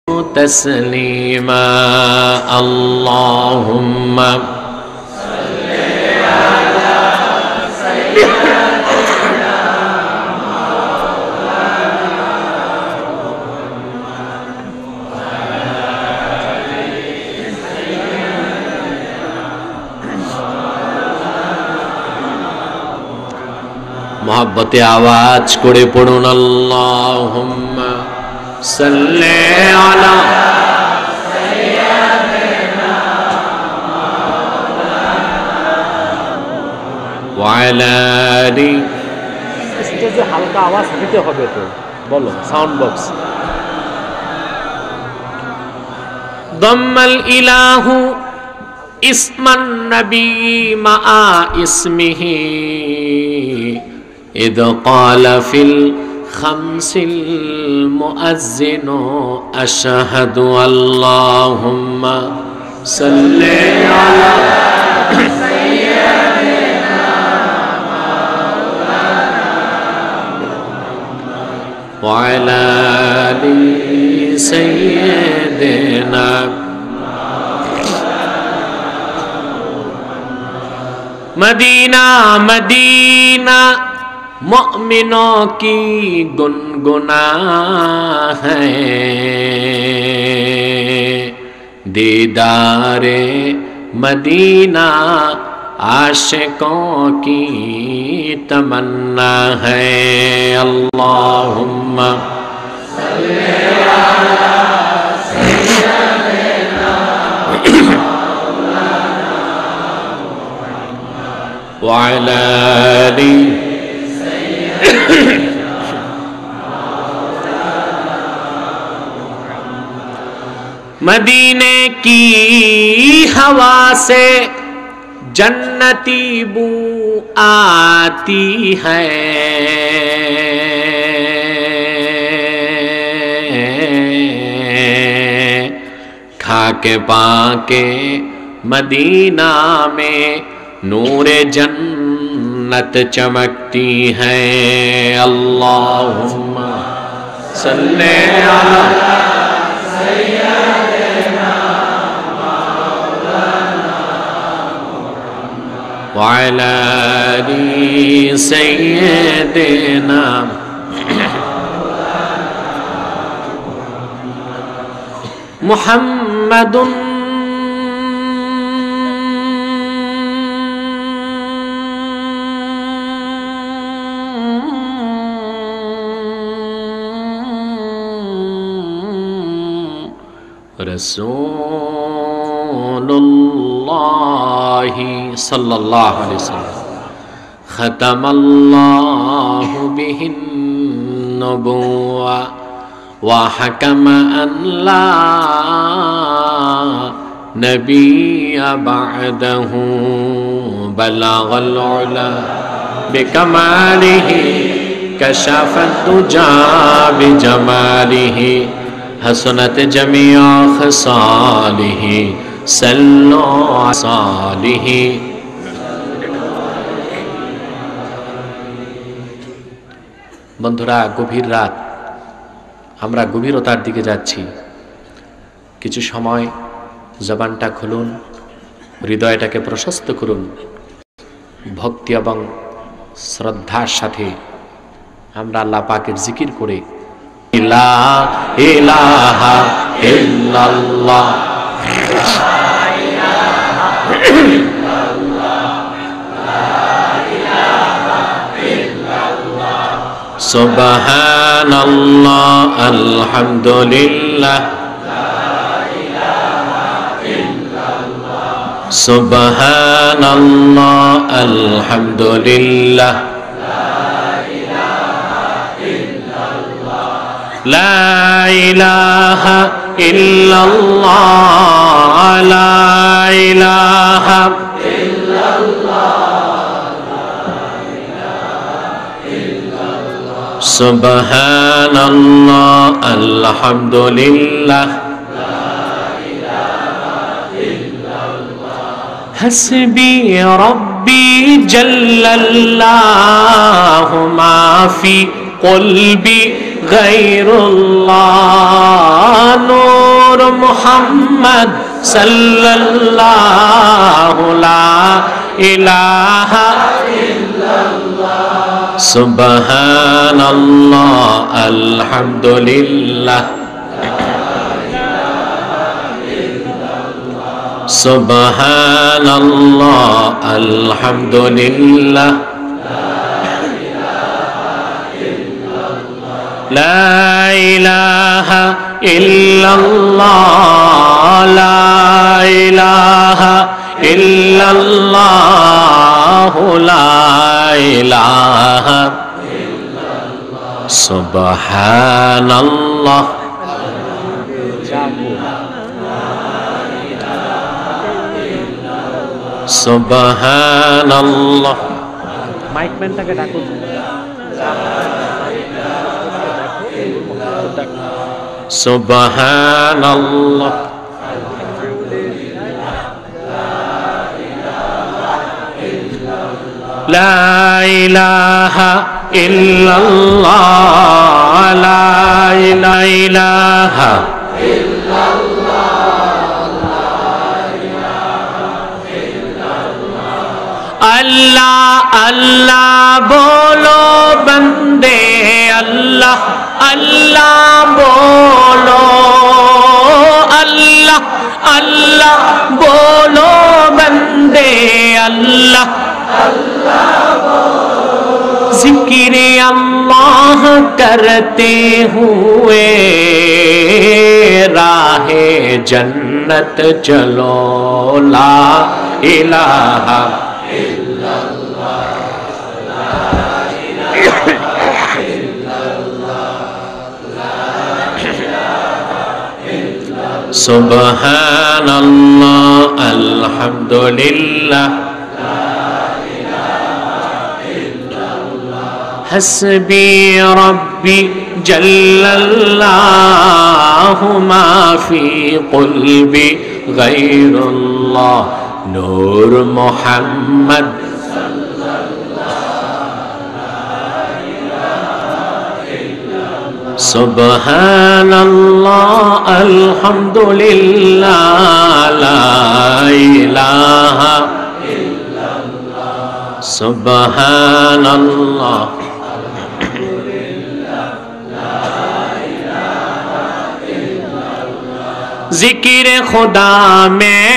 तस्लीमा अल्लाहुम्मा मोहब्बते आवाज करे पढ़ुन अल्लाहुम्मा सल्ले अला वाला आली। स्टेजे হালকা আওয়াজ দিতে হবে তো, বলো সাউন্ড বক্স। दम्मल इलाहु इस्मन नबी मा इस्मिही इद क़ाल फिल खम्सिल मुअज्जिनु अशहदु अल्लाहुम्मा सल्ले अला व अला आलि सय्यिदिना। मदीना मदीना मोमिनों की गुनगुना है, दीदारे मदीना आशिकों की तमन्ना है। अल्लाहुम्मा सल्ली अला सय्यिदिना व अला आलि। मदीने की हवा से जन्नती बू आती है, खाके पाके मदीना में नूरे जन्नत चमकती है। अल्लाहुम्मा सल्ले अला व अला आलि सय्यिदिना। मुहम्मदुन रसूलुल्लाह सल्लल्लाहु अलैहि वसल्लम खतमल्लाहु बिहिन नबुव्वा व हकम अन ला नबिय्य बअदहु बलगल उला बिकमालिही कशफत दुजा बिजमालिही हसनत जमीअ खसालिही सल्लु असालिही। বন্ধুরা, গভীর রাত, আমরা গভীরতার দিকে যাচ্ছি। কিছু সময় জবানটা খুলুন, হৃদয়টাকে প্রশস্ত করুন, ভক্তি এবং শ্রদ্ধার সাথে আমরা আল্লাহ পাকের জিকির করে লা ইলাহা ইল্লাল্লাহ সুবহানাল্লাহ আলহামদুলিল্লাহ সুবহানাল্লাহ আলহামদুলিল্লাহ লা ইলাহা ইল্লাল্লাহ লা ইলাহা সুবহানাল্লাহ আলহামদুলিল্লাহ হাসবি রব্বি জাল্লাল্লাহু মা ফি কলবি গায়রুল্লাহ। নূর মুহাম্মদ সাল্লাল্লাহু লা ইলাহা সুবহানাল্লাহ আলহামদুলিল্লাহ সুবহানাল্লাহ আলহামদুলিল্লাহ লা ইলাহা ইল্লাল্লাহ লা ইলাহা ইল্লাল্লাহ লা ইলাহা সুবহানাল্লাহ সুবহানাল্লাহ মাইকম্যানটাকে ডাকুন সুবহানাল্লাহ লা ইলাহা ইল্লাল্লাহ লা ইলাহা अल्लाह अल्लाह बोलो बंदे अल्लाह अल्लाह बोलो अल्लाह अल्लाह बोलो बंदे अल्लाह जिक्र अल्लाह करते हुए राहे जन्नत चलो ला इलाहा सुबहानल्लाह अल्हम्दुलिल्लाह हस्बी रब्बी जल्लल्लाहु मा फी क़ल्बी गैरुल्लाह नूर मुहम्मद सुबहानल्लाह अल्हम्दुलिल्लाह ला इलाहा इल्लल्लाह सुबहानल्लाह जिक्र खुदा में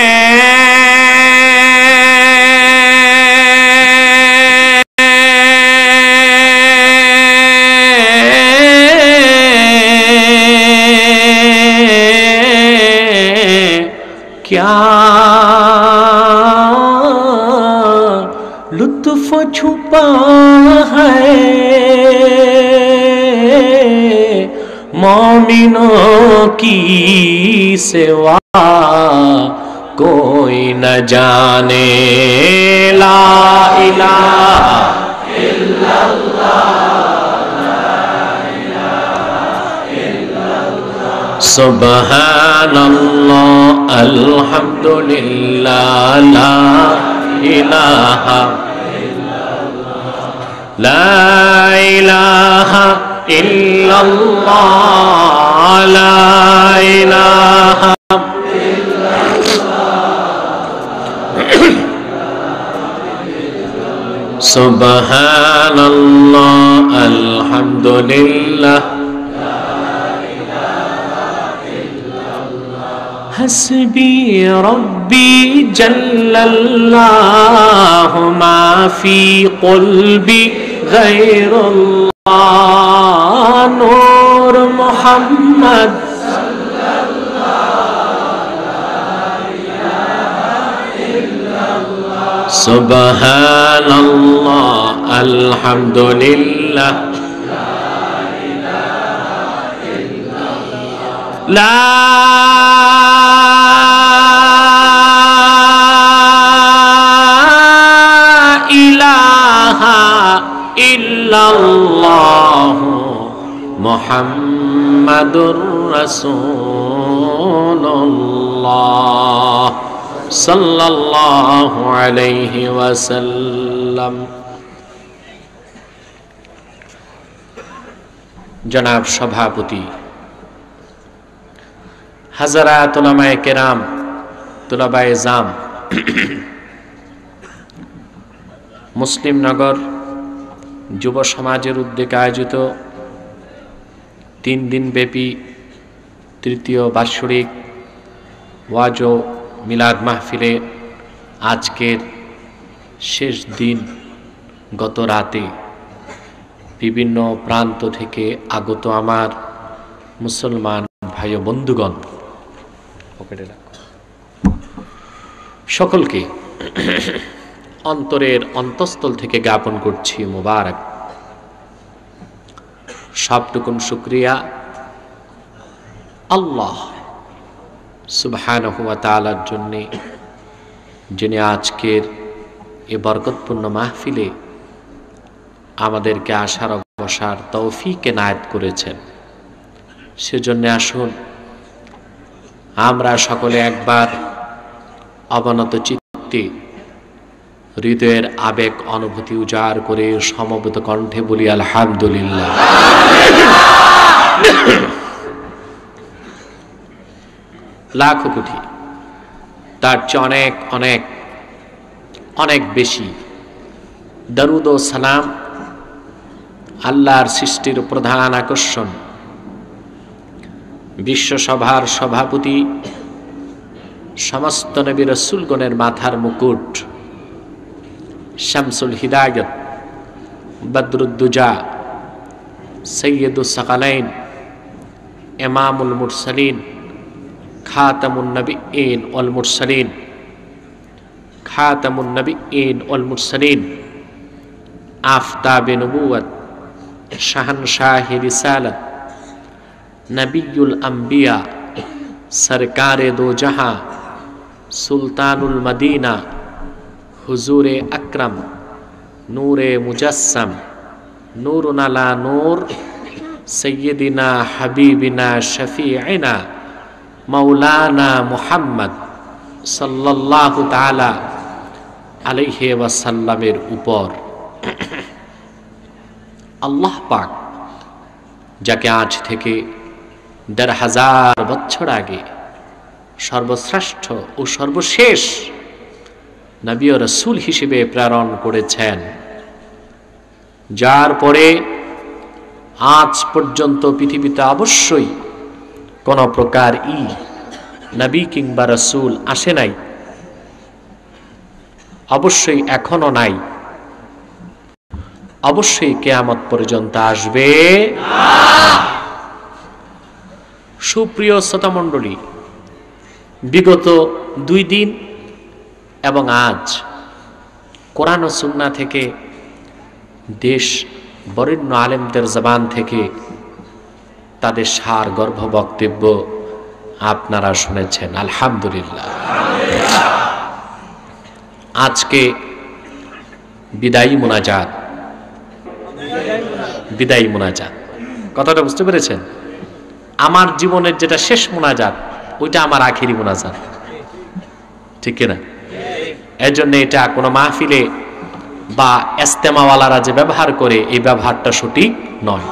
क्या लुत्फ छुपा है मोमिनों की सिवा कोई न जाने ला इलाहा सुबहानल्लाह अल्हम्दुलिल्लाह ला इलाहा ला इलाहा इल्लल्लाह ला इलाहा सुबहानल्लाह अल्हम्दुलिल्लाह हस्बी रब्बी जल्लल्लाहु मा फी क़ल्बी गैरुल्लाह नूर मुहम्मद सुबहानल्लाह अल्हम्दुलिल्लाह ला इलाहा इल्लल्लाह मुहम्मदुर रसूलुल्लाह सल्लल्लाहु अलैहि वसल्लम। जनाब सभापति হাজারাত উলামায়ে কেরাম, তুলাবায়ে জাম, মুসলিম নগর যুব সমাজের উদ্যোগে আয়োজিত 3 দিন ব্যাপী তৃতীয় বার্ষিক ওয়াজ ও মিলাদ মাহফিলে আজকের শেষ দিন। গত রাতে বিভিন্ন প্রান্ত থেকে আগত আমার মুসলমান ভাই ও বন্ধুগণ, সকলকে অন্তরের অন্তঃস্থল থেকে জ্ঞাপন করছি মোবারক। সবটুকুন শুকরিয়া আল্লাহ সুবহানাহু ওয়া তাআলার জন্য, যিনি আজকের এ বরকতপূর্ণ মাহফিলে আমাদেরকে আসার বসার তৌফিক এনায়েত করেছেন। সেজন্য আসুন আমরা সকলে একবার অবনত চিত্তে হৃদয়ের আবেগ অনুভূতি উজাড় করে সমবেত কণ্ঠে বলি আলহামদুলিল্লাহ। লাখো কোটি, তার চেয়ে অনেক অনেক অনেক বেশি দরুদ ও সালাম আল্লাহর সৃষ্টির প্রধান আকর্ষণ, বিশ্বসভার সভাপতি, সমস্ত নবী রাসূলগণের মাথার মুকুট, শামসুল হিদায়াত, বদরুদ্দুজা, সৈয়দুস সাকালাইন, ইমামুল মুরসালিন, খাতামুন নবিয়্যিন ওয়াল মুরসালিন, খাতামুন নবিয়্যিন ওয়াল মুরসালিন, আফতাবে নবুয়ত, শাহনশাহে রিসালাত, নবিয়ুল আম্বিয়া, সরকারে দো জাহাঁ, সুলতানুল মদিনা, হুজুরে আকরম, নূরে মুজাসসাম, নূরুন আলা নূর, সৈয়দিনা হাবিবিনা শফিঈনা মাওলানা মুহাম্মদ সাল্লাল্লাহু তাআলা আলাইহি ওয়াসাল্লামের উপর আল্লাহ পাক, যাকে আজ থেকে ১৫০০ বছর আগে সর্বশ্রেষ্ঠ ও সর্বশেষ নবী ও রাসূল হিসেবে প্রেরণ করেছেন, যার পরে আজ পর্যন্ত পৃথিবীতে অবশ্যই কোন প্রকার নবী কিংবা রাসূল আসে নাই, অবশ্যই এখনো নাই, অবশ্যই কিয়ামত পর্যন্ত আসবে না। সুপ্রিয় শ্রোতা মণ্ডলী, বিগত 2 দিন এবং আজ কোরআন ও সুন্নাহ থেকে, দেশ বরেণ্য আলেমদের জবান থেকে তাদের সারগর্ভ বক্তব্য আপনারা শুনেছেন, আলহামদুলিল্লাহ। আজকে বিদায়ী মুনাজাত, বিদায়ী মুনাজাত, কথাটা বুঝতে পেরেছেন? আমার জীবনের যেটা শেষ মুনাজাত, ওইটা আমার আখেরি মুনাজাত, ঠিক কিনা? এর জন্য এটা কোনো মাহফিলে বা ইস্তেমাওয়ালারা যে ব্যবহার করে, এই ব্যবহারটা সঠিক নয়।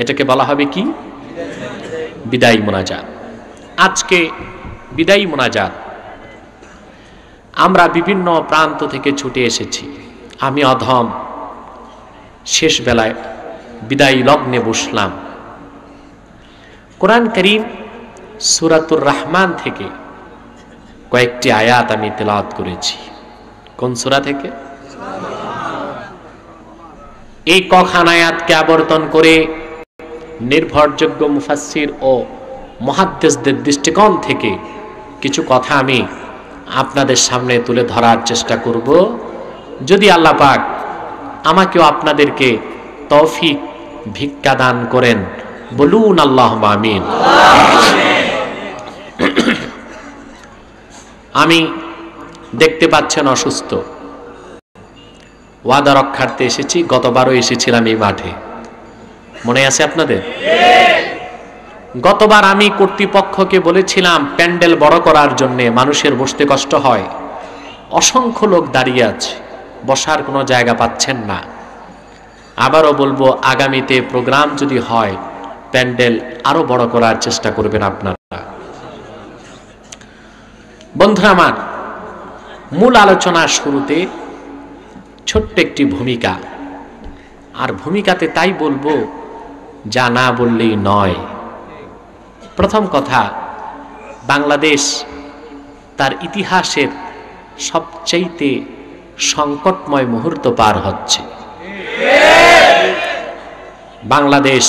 এটাকে বলা হবে কি? বিদায়ী মুনাজাত। আজকে বিদায়ী মুনাজাত আমরা বিভিন্ন প্রান্ত থেকে ছুটে এসেছি। আমি অধম শেষ বেলায় বিদায়ী লগ্নে বসলাম। কোরআন কারীম সূরাতুর রহমান থেকে কয়েকটি আয়াত আমি তেলাওয়াত করেছি। কোন সূরা থেকে? এই কখান আয়াতকে আবর্তন করে নির্ভরযোগ্য মুফাসসির ও মুহাদ্দিসদের দৃষ্টিকোণ থেকে কিছু কথা আমি আপনাদের সামনে তুলে ধরার চেষ্টা করব, যদি আল্লাহ পাক আমাকেও আপনাদেরকে তৌফিক ভিক্ষা দান করেন। বলুন আল্লাহুম্মা আমিন। আমি দেখতে পাচ্ছেন অসুস্থ, ওয়াদা রক্ষার্থে এসেছি। গতবারও এসেছিলাম এই মাঠে, মনে আছে আপনাদের? গতবার আমি কর্তৃপক্ষকে বলেছিলাম প্যান্ডেল বড় করার জন্য, মানুষের বসতে কষ্ট হয়, অসংখ্য লোক দাঁড়িয়ে আছে, বসার কোনো জায়গা পাচ্ছেন না। আবারও বলবো, আগামীতে প্রোগ্রাম যদি হয়, প্যান্ডেল আরো বড় করার চেষ্টা করবেন আপনারা। বন্ধুরা আমার, মূল আলোচনার শুরুতে ছোট্ট একটি ভূমিকা, আর ভূমিকাতে তাই বলবো যা না বললেই নয়। প্রথম কথা, বাংলাদেশ তার ইতিহাসের সবচাইতে সংকটময় মুহূর্ত পার হচ্ছে। বাংলাদেশ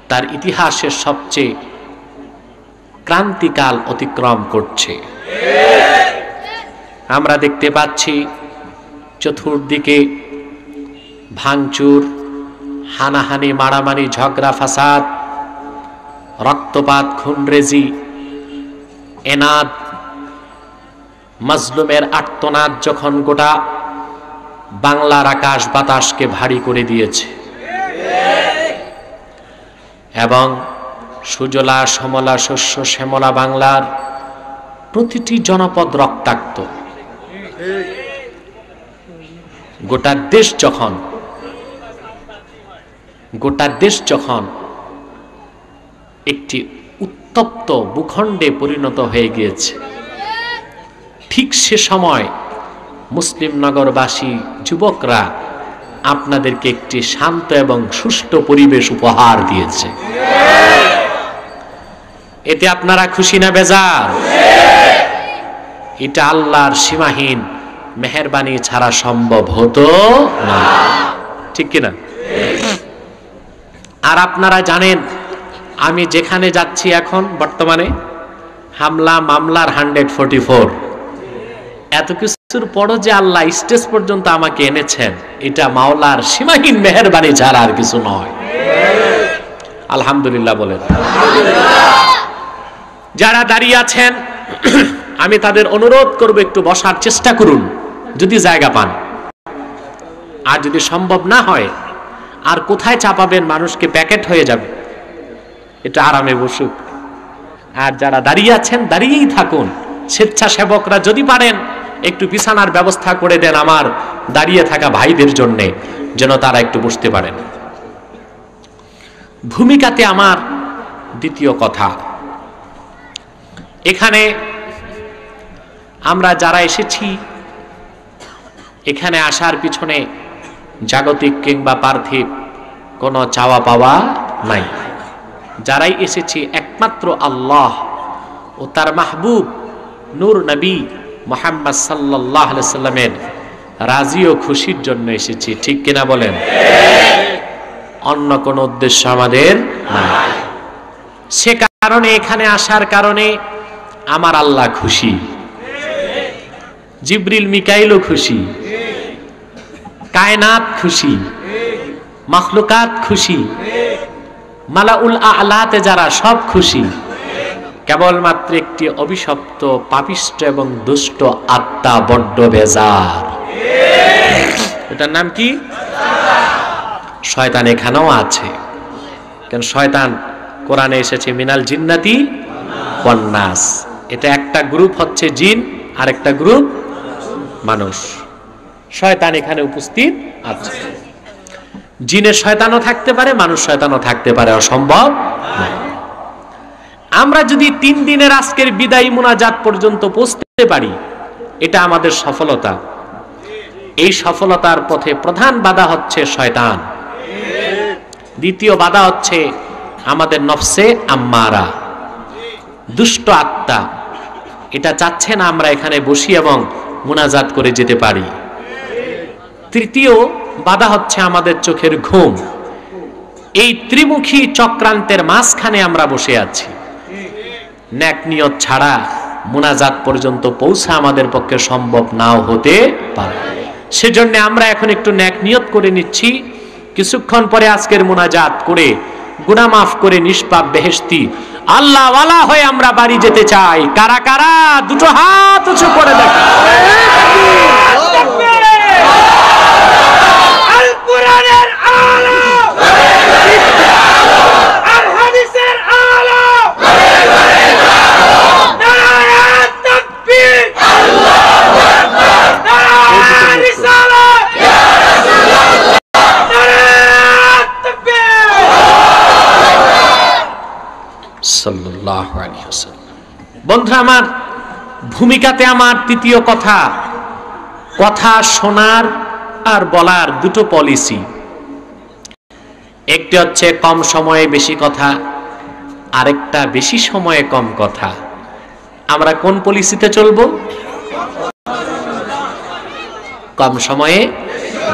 তার ইতিহাসের সবচেয়ে ক্রান্তিকাল অতিক্রম করছে। আমরা দেখতে পাচ্ছি চতুর্দিকে ভাঙচুর, হানাহানি, মারামারি, ঝগড়া ফাসাদ, রক্তপাত, খুনরেজি, এনাদ, মাজলুমের আর্তনাদ যখন গোটা বাংলার আকাশ বাতাসকে ভারী করে দিয়েছে এবং সুজলা সমলা শস্য শ্যামলা বাংলার প্রতিটি জনপদ রক্তাক্ত, গোটা দেশ যখন একটি উত্তপ্ত ভূখণ্ডে পরিণত হয়ে গিয়েছে, ঠিক সে সময় মুসলিম নগরবাসী যুবকরা আপনাদেরকে একটি শান্ত এবং সুষ্ঠু পরিবেশ উপহার দিয়েছে। এতে আপনারা খুশি না বেজার? এটা আল্লাহর সীমাহীন মেহেরবানি ছাড়া সম্ভব হতো না, ঠিক কিনা? আর আপনারা জানেন, আমি যেখানে যাচ্ছি এখন বর্তমানে, হামলা মামলার 144, এত কিছুর পরও যে আল্লাহ স্টেজ পর্যন্ত আমাকে এনেছেন, এটা মাওলার সীমাহীন মেহেরবানি ছাড়া আর কিছু নয়। আলহামদুলিল্লাহ বলেন। যারা দাঁড়িয়ে আছেন, আমি তাদের অনুরোধ করব একটু বসার চেষ্টা করুন যদি জায়গা পান, আর যদি সম্ভব না হয় আর কোথায় চাপাবেন, মানুষকে প্যাকেট হয়ে যাবে, এটা আরামে বসুক। আর যারা দাঁড়িয়ে আছেন দাঁড়িয়েই থাকুন। স্বেচ্ছাসেবকরা যদি পারেন একটু বিছানার ব্যবস্থা করে দেন আমার দাঁড়িয়ে থাকা ভাইদের জন্য, যেন তারা একটু বসতে পারেন। ভূমিকাতে আমার দ্বিতীয় কথা, এখানে আমরা যারা এসেছি, এখানে আসার পিছনে জাগতিক কিংবা পার্থিব কোনো চাওয়া পাওয়া নাই। যারাই এসেছি একমাত্র আল্লাহ ও তার মাহবুব নূর নবী মুহাম্মদ সাল্লাল্লাহু আলাইহি সাল্লামের রাজি ও খুশির জন্য এসেছি, ঠিক কিনা বলেন? অন্য কোনো উদ্দেশ্য আমাদের নাই। সে কারণে এখানে আসার কারণে আমার আল্লাহ খুশি, জিবরিল মিকাইলও খুশি, কায়নাত খুশি, মাখলুকাত খুশি, মালাউল আ'লাতে যারা সব খুশি। কেবলমাত্র একটি অভিশপ্ত পাপিষ্ট এবং দুষ্ট আত্মা বড্ড বেজার। এটার নাম কি? শয়তান এখানেও আছে। কারণ শয়তান কোরআনে এসেছে মিনাল জিন্নাতি ওয়ান নাস। এটা একটা গ্রুপ হচ্ছে জিন, আর একটা গ্রুপ মানুষ। শয়তান এখানে উপস্থিত আছে। জিনের শয়তানও থাকতে পারে, মানুষ শয়তানও থাকতে পারে, অসম্ভব না। আমরা যদি 3 দিনের আজকের বিদায়ী মুনাজাত পর্যন্ত পৌঁছতে পারি, এটা আমাদের সফলতা। এই সফলতার পথে প্রধান বাধা হচ্ছে শয়তান, দ্বিতীয় বাধা হচ্ছে আমাদের নফসে আম্মারা, দুষ্ট আত্মা। এটা চাচ্ছে না আমরা এখানে বসি এবং মুনাজাত করে যেতে পারি। তৃতীয় বাধা হচ্ছে আমাদের চোখের ঘুম। এই ত্রিমুখী চক্রান্তের মাঝখানে আমরা বসে আছি। নেক নিয়ত ছাড়া মুনাজাত পর্যন্ত পৌঁছা আমাদের পক্ষে সম্ভব নাও হতে পারে। সেজন্য আমরা এখন একটু নেক নিয়ত করে নিচ্ছি। কিছুক্ষণ পরে আজকের মুনাজাত করে গুনাহ মাফ করে নিষ্পাপ বেহেশতি আল্লাহ ওয়ালা হয়ে আমরা বাড়ি যেতে চাই। কারা কারা দুটো হাত উঁচু করে দেখো। আল কুরআনের আলো, আল হাদিসের আলো, নারায়ে তাকবীর, আল্লাহু আকবার, নারায়ে রিসালাত, ইয়া রাসূলুল্লাহ, নারায়ে তাকবীর, সাল্লাল্লাহু আলাইহি ওয়াসাল্লাম। বন্ধুরা আমার, ভূমিকাতে আমার তৃতীয় কথা, কথা শোনার আর বলার দুটো পলিসি। একটি হচ্ছে কম সময়ে বেশি কথা, আরেকটা বেশি সময়ে কম কথা। আমরা কোন পলিসিতে চলবো? কম সময়ে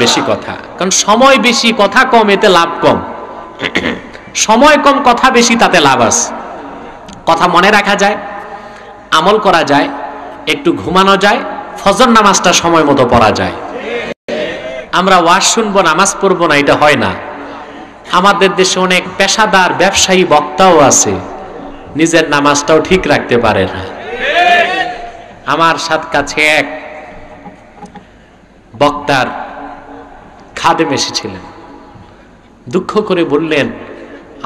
বেশি কথা। কারণ সময় বেশি কথা কম, এতে লাভ কম। সময় কম কথা বেশি, তাতে লাভ আছে। কথা মনে রাখা যায়, আমল করা যায়, একটু ঘুমানো যায়, ফজর নামাজটা সময় মতো পড়া যায়। আমরা ওয়াজ শুনবো, নামাজ পড়বো না, এটা হয় না। আমাদের দেশে অনেক পেশাদার ব্যবসায়ী বক্তাও আছে, নিজের নামাজটাও ঠিক রাখতে পারে না। আমার সাথে কাছে এক বক্তার খাদেম এসেছিলেন, দুঃখ করে বললেন,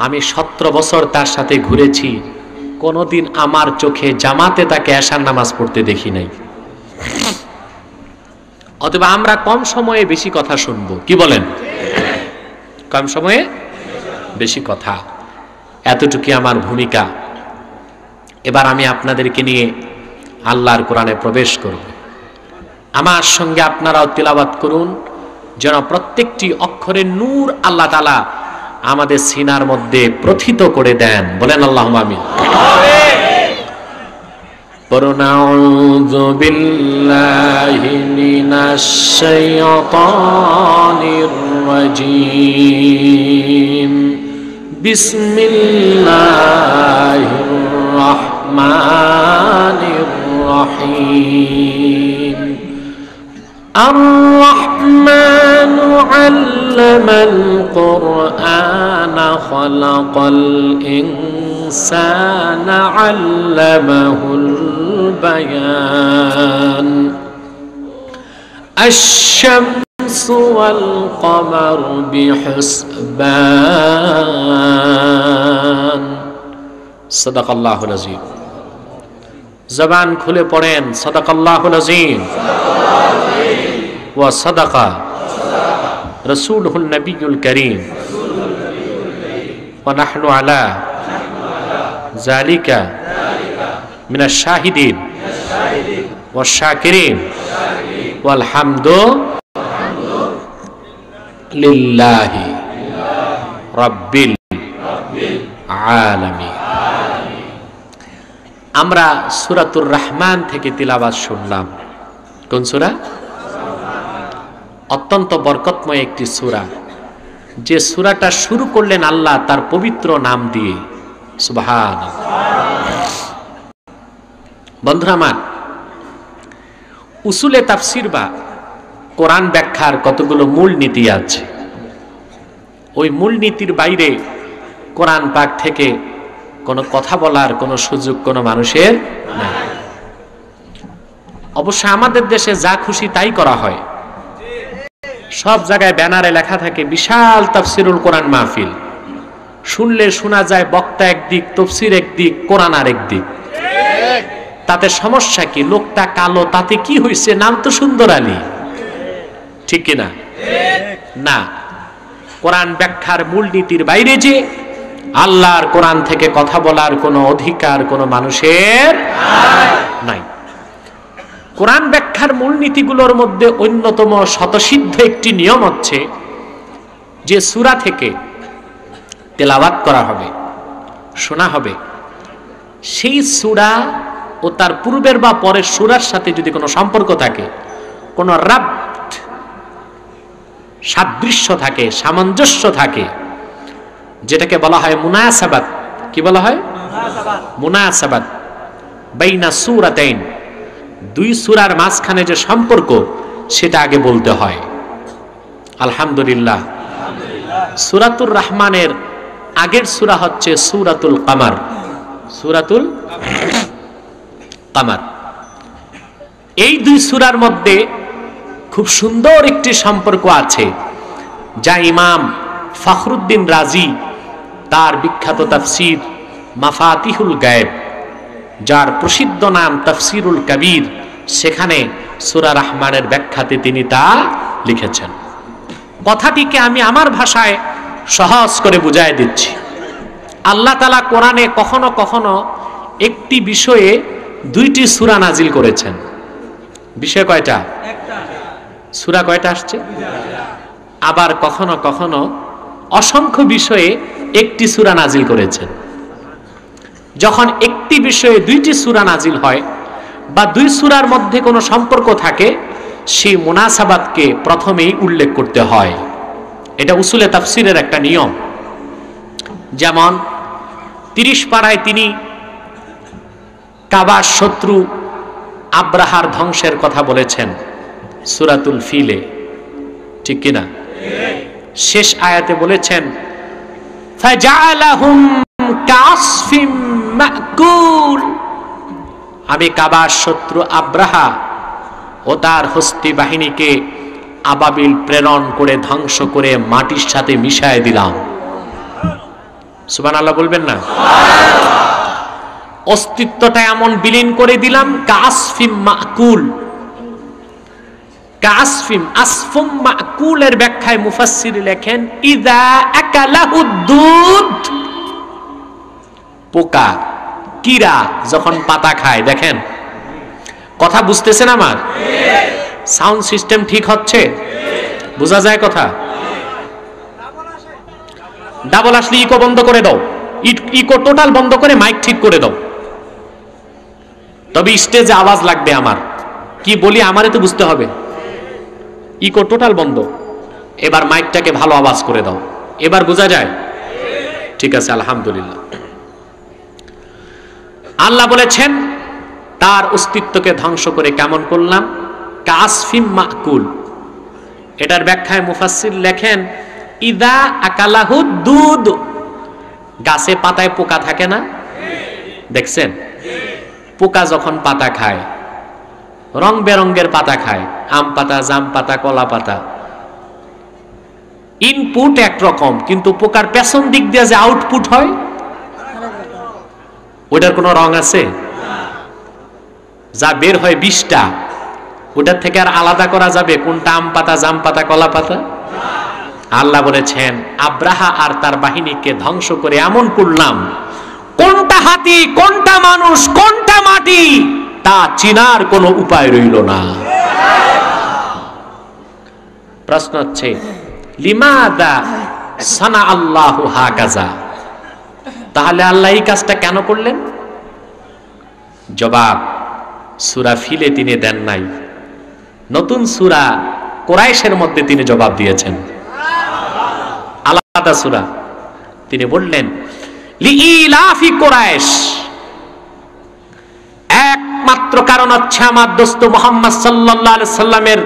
আমি 17 বছর তার সাথে ঘুরেছি, কোনোদিন আমার চোখে জামাতে তাকে এশার নামাজ পড়তে দেখি নাই। অথবা আমরা কম সময়ে বেশি কথা শুনবো, কি বলেন? কম সময়ে বেশি কথা, এতটুকু আমার ভূমিকা। এবার আমি আপনাদেরকে নিয়ে আল্লাহর কোরআনে প্রবেশ করব। আমার সঙ্গে আপনারাও তিলাওয়াত করুন, যেন প্রত্যেকটি অক্ষরে নূর আল্লাহ তাআলা আমাদের সিনার মধ্যে প্রথিত করে দেন। বলেন আল্লাহুম্মা আমিন। আউযু বিল্লাহি মিনাশ শাইতানির রাজীম। বিসমিল্লাহির রাহমানির রহিম। الرحمن علم القرآن خلق الإنسان علمه البيان الشمس والقمر بحسبان صدق الله العظيم। জবান খুলে পড়েন সাদাকাল্লাহুল আযীম ওয়া সাদাকা রাসূলুহুন নবিয়্যুল কারীম ওয়া নাহনু আলা যালিকা মিনাশ শাহিদিন ওয়াশ শাকিরিন ওয়াল হামদু লিল্লাহি রাব্বিল আলামিন। আমরা সূরাতুর রহমান থেকে তিলাওয়াত শুনলাম। কোন সূরা? অত্যন্ত বরকতময় একটি সূরা, যে সূরাটা শুরু করলেন আল্লাহ তার পবিত্র নাম দিয়ে। সুবহানাল্লাহ। বন্ধুরা আমার, উসুলে তাফসীর বা কোরআন ব্যাখ্যার কতগুলো মূল নীতি আছে। ওই মূল নীতির বাইরে কোরআন পাক থেকে কোনো কথা বলার কোনো সুযোগ কোনো মানুষের নাই। অবশ্য আমাদের দেশে যা খুশি তাই করা হয়। সব জায়গায় ব্যানারে লেখা থাকে বিশাল তাফসিরুল কোরআন মাহফিল। শুনলে শোনা যায় বক্তা একদিক, তাফসীর একদিক, কোরআন আরেক দিক। তাতে সমস্যা কি? লোকটা কালো, তাতে কি হয়েছে? নাম তো সুন্দর আলী, ঠিক কিনা? না, কোরআন ব্যাখ্যার মূলনীতির বাইরে যে আল্লাহর কোরআন থেকে কথা বলার কোনো অধিকার কোনো মানুষের নাই। কোরআন ব্যাখ্যার মূলনীতিগুলোর মধ্যে অন্যতম স্বতঃসিদ্ধ একটি নিয়ম হচ্ছে যে সূরা থেকে তেলাওয়াত করা হবে, শোনা হবে, সেই সূরা ও তার পূর্বের বা পরের সূরার সাথে যদি কোনো সম্পর্ক থাকে, কোনো রাব্ত সাদৃশ্য থাকে, সামঞ্জস্য থাকে, যেটাকে বলা হয় মুনাসাবাত। কি বলা হয়? মুনাসাবাত বাইনা সূরাতাইন, দুই সূরার মাঝখানে যে সম্পর্ক, সেটা আগে বলতে হয়। আলহামদুলিল্লাহ। সূরাতুর রহমানের আগের সূরা হচ্ছে সূরাতুল কামার। সূরাতুল কামার। এই দুই সূরার মধ্যে খুব সুন্দর একটি সম্পর্ক আছে, যা ইমাম ফখরুদ্দিন রাজি তার বিখ্যাত তাফসীর মাফাতিহুল গায়েব, যার প্রসিদ্ধ নাম তাফসীরুল কবির, সেখানে সূরা রহমানের ব্যাখ্যাতে তিনি তা লিখেছেন। কথাটিকে আমি আমার ভাষায় সহজ করে বুঝাই দিচ্ছি। আল্লাহ তাআলা কোরআনে কখনো কখনো একটি বিষয়ে 2টি সূরা নাজিল করেছেন। বিষয় কয়টা? সূরা কয়টা আসছে? আবার কখনো কখনো অসংখ্য বিষয়ে একটি সূরা নাজিল করেছেন। যখন একটি বিষয়ে 2টি সূরা নাজিল হয় বা 2 সূরার মধ্যে কোনো সম্পর্ক থাকে, সেই মুনাসাবাতকে প্রথমেই উল্লেখ করতে হয়। এটা উসুলে তাফসিরের একটা নিয়ম। যেমন 30 পারায় তিনি কাবার শত্রু আব্রাহার ধ্বংসের কথা বলেছেন সূরাতুল ফিলে, ঠিক কিনা? শেষ আয়াতে বলেছেন ফাজআলাহুম কাসফিম মাকুল, আমি কাবার শত্রু আব্রাহা ও তার হস্তি বাহিনীকে আবাবিল প্রেরণ করে ধ্বংস করে মাটির সাথে মিশায় দিলাম। সুবহানাল্লাহ বলবেন না? অস্তিত্বটা এমন বিলীন করে দিলাম। কাসফিম মাকুল, কাসফিম আসফুম মাকুলের ব্যাখ্যায় মুফাসসির লেখেন ইযা আকালাহুদ দুদ, পোকা কিরা যখন পাতা খায়। দেখেন কথা বুঝতেছেন আমার? সাউন্ড সিস্টেম ঠিক হচ্ছে? বোঝা যায় কথা? ডাবল আসলে ইকো বন্ধ করে দাও, ইকো টোটাল বন্ধ করে মাইক ঠিক করে দাও, তবে স্টেজে আওয়াজ লাগবে। আমার কি বলি আমারে তো বুঝতে হবে। ইকো টোটাল বন্ধ, এবার মাইকটাকে ভালো আওয়াজ করে দাও। এবার বোঝা যায়? ঠিক আছে, আলহামদুলিল্লাহ। আল্লাহ বলেছেন তার অস্তিত্বকে ধ্বংস করে কেমন করলাম? কাসফিম মাকুল। এটার ব্যাখ্যায় মুফাসসির লেখেন ইদা আকালাহুদ দুদ, গাছে পাতায় পোকা থাকে না, দেখছেন? পোকা যখন পাতা খায়, রং বেরঙ্গের পাতা খায়, আম পাতা, জাম পাতা, কলা পাতা, ইনপুট একরকম, কিন্তু পোকার পেছন দিক দিয়ে যে আউটপুট হয় ওটার কোনো রং আছে? যা বের হয় 20টা, ওটার থেকে আর আলাদা করা যাবে কোনটা আম পাতা, জাম পাতা, কলা পাতা? আল্লাহ বলেছেন আব্রাহা আর তার বাহিনীকে ধ্বংস করে এমন করলাম, কোনটা হাতি, কোনটা মানুষ, কোনটা মাটি তা চিনার কোনো উপায় রইল না। প্রশ্ন হচ্ছে লিমাদা সানা আল্লাহু হাকাযা, তাহলে আল্লাহ এই কাজটা কেন করলেন? জবাব সূরা ফিলে তিনি দেন নাই, নতুন সূরা কুরাইশের মধ্যে তিনি জবাব দিয়েছেন, আলাদা সূরা। তিনি বললেন লিইলাফি কুরাইশ, একমাত্র কারণ হচ্ছে আমার দোস্ত মুহাম্মদ সাল্লাল্লাহু আলাইহি সাল্লামের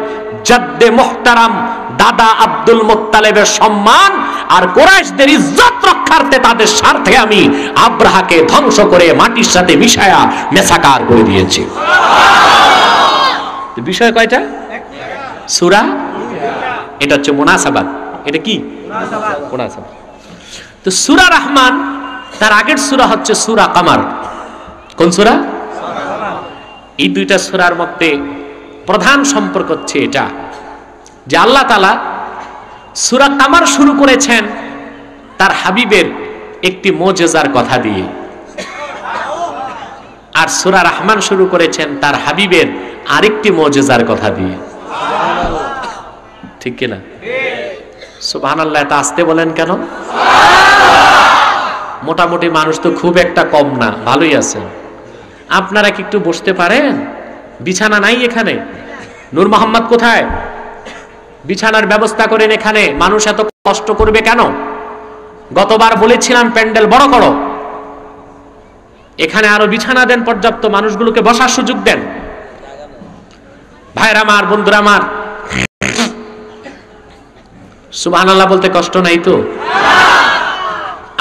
জাদ্দে মুহতারাম দাদা আব্দুল মুত্তালিবের সম্মান আর কুরাইশদের ইজ্জত রক্ষার্থে তাদের স্বার্থে আমি আব্রাহাকে ধ্বংস করে মাটির সাথে মিশায়া মেসাকার করে দিয়েছি। বিষয় কয়টা? সূরা, এটা হচ্ছে মুনাসাবাত। এটা কি মুনাসাবাত? তো সূরা রহমান, তার আগের সূরা হচ্ছে সূরা কামার। কোন সূরা? এই দুইটা সূরার মধ্যে প্রধান সম্পর্ক হচ্ছে এটা যে আল্লাহ তাআলা সূরা কামার শুরু করেছেন তার হাবিবের একটি মুজিজার কথা দিয়ে, আর সূরা রহমান শুরু করেছেন তার হাবিবের আরেকটি মুজিজার কথা দিয়ে। ঠিক কিনা? সুবহানাল্লাহ। তা আসতে বলেন কেন? মোটামুটি মানুষ তো খুব একটা কম না, ভালোই আছেন। আপনারা কি একটু বসতে পারেন? বিছানা নাই এখানে? নূর মোহাম্মদ কোথায়? বিছানার ব্যবস্থা করেন এখানে। মানুষ এত কষ্ট করবে কেন? গতবার বলেছিলাম প্যান্ডেল বড় করো, এখানে আরো বিছানা দেন, পর্যাপ্ত মানুষগুলোকে বসার সুযোগ দেন। ভাইরা আমার, বন্ধুরা আমার, সুবহানাল্লাহ বলতে কষ্ট নাই তো?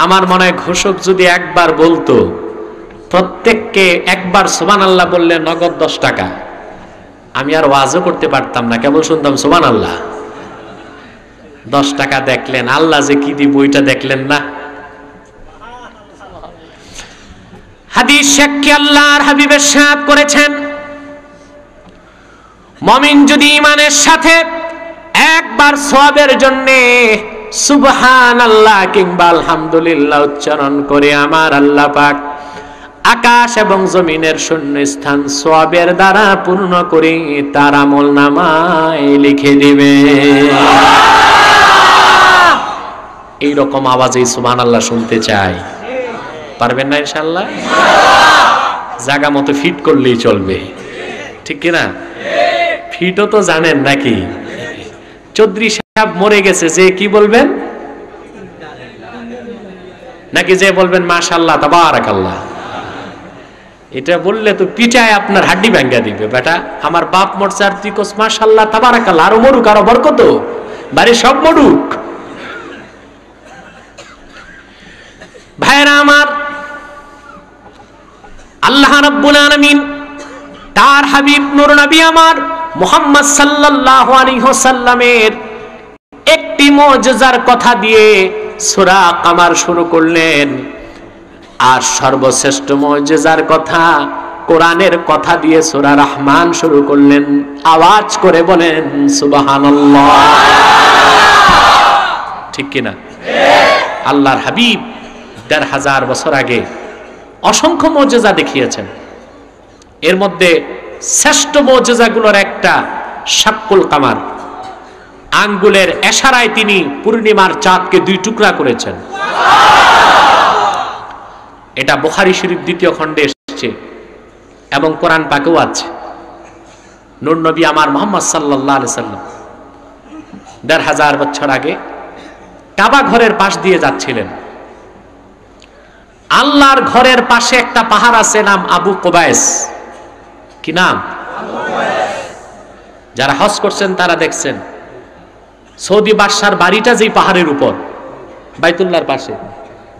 আমার মনে হয় ঘোষক যদি একবার বলতো প্রত্যেককে একবার সুবহানাল্লাহ বললে নগদ 10 টাকা, আমি আর ওয়াজও করতে পারতাম না, কেবল শুনতাম সুবহানাল্লাহ। 10 টাকা দেখলেন, আল্লাহ যে কি দিব ওইটা দেখলেন না। হাদিস সাক্ষী আল্লাহর হাবিবের সাথ করেছেন, মুমিন যদি ঈমানের সাথে একবার সওয়াবের জন্য সুবহানাল্লাহ কিংবা আলহামদুলিল্লাহ উচ্চারণ করে, আমার আল্লাহ পাক আকাশ এবং জমিনের শূন্য স্থান সওয়াবের দ্বারা পূর্ণ করে তার আমলনামায় লিখে দিবে। এই রকম আওয়াজে সুবহানাল্লাহ শুনতে চাই। পারবেন না ইনশাআল্লাহ? জায়গা মতো ফিট করলেই চলবে, ঠিক কি না? ফিটও তো জানেন নাকি? চৌধুরী সাহেব মরে গেছে, যে কি বলবেন? নাকি যে বলবেন মাশাআল্লাহ তাবারাকাল্লাহ? এটা বললে তো পিটায় আপনার হাড্ডি ভাঙ্গা দিবে। বেটা আমার বাপ মরছে আর তুই কস মাশাআল্লাহ তাবারাকাল্লাহ, আরো মরুক, আরো বরকত, বাড়ি সব মরুক। ভাইরা আমার, আল্লাহ রাব্বুল আলামিন তার হাবিব নূর নবী আমার মুহাম্মদ সাল্লাল্লাহু আলাইহি ওয়াসাল্লামের একটি মুজিজার কথা দিয়ে সূরা কামার শুরু করলেন। আর সর্বশ্রেষ্ঠ মুজিজার কথা, কোরআনের কথা দিয়ে সূরা রহমান শুরু করলেন। আওয়াজ করে বলেন সুবহানাল্লাহ, ঠিক কি না? আল্লাহর হাবিব ১৫০০ বছর আগে অসংখ্য মুজিজা দেখিয়েছেন। এর মধ্যে শ্রেষ্ঠ মুজিজাগুলোর একটা শাক্কুল কামার, আঙ্গুলের ইশারায় তিনি পূর্ণিমার চাঁদকে ২ টুকরা করেছেন। এটা বুখারী শরীফ ২য় খণ্ডে এসেছে এবং কোরআন পাকেও আছে। নূর নবী আমার মুহাম্মদ সাল্লাল্লাহু আলাইহি সাল্লাম ১৫০০ বছর আগে কাবা ঘরের পাশ দিয়ে যাচ্ছিলেন। আল্লাহর ঘরের পাশে একটা পাহাড় আছে, নাম আবু কুবাইস। কি নাম? যারা হজ করছেন তারা দেখছেন সৌদি বাদশার বাড়িটা যেই পাহাড়ের উপর বাইতুল্লাহর পাশে,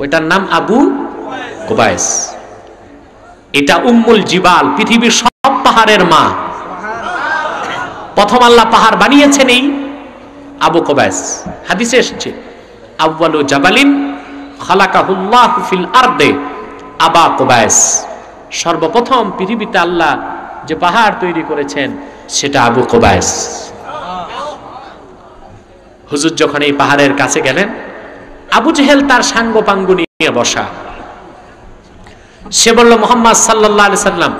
ওইটার নাম আবু কুবাইস। এটা উম্মুল জিবাল, পৃথিবীর সব পাহাড়ের মা। প্রথম আল্লাহ পাহাড় বানিয়েছেন এই আবু কুবাইস। হাদিসে এসেছে আউয়ালু জাবালিন খালাকাহুল্লাহু ফিল আরদে আবা কুবাইস। সর্বপ্রথম পৃথিবীতে আল্লাহ যে পাহাড় তৈরি করেছেন সেটা আবু কুবাইস। হুজুর যখন এই পাহাড়ের কাছে গেলেন, আবু জেহেল তার সাঙ্গপাঙ্গ নিয়ে বসা। সে বলল, মুহাম্মদ সাল্লাল্লাহু আলাইহি সাল্লাম,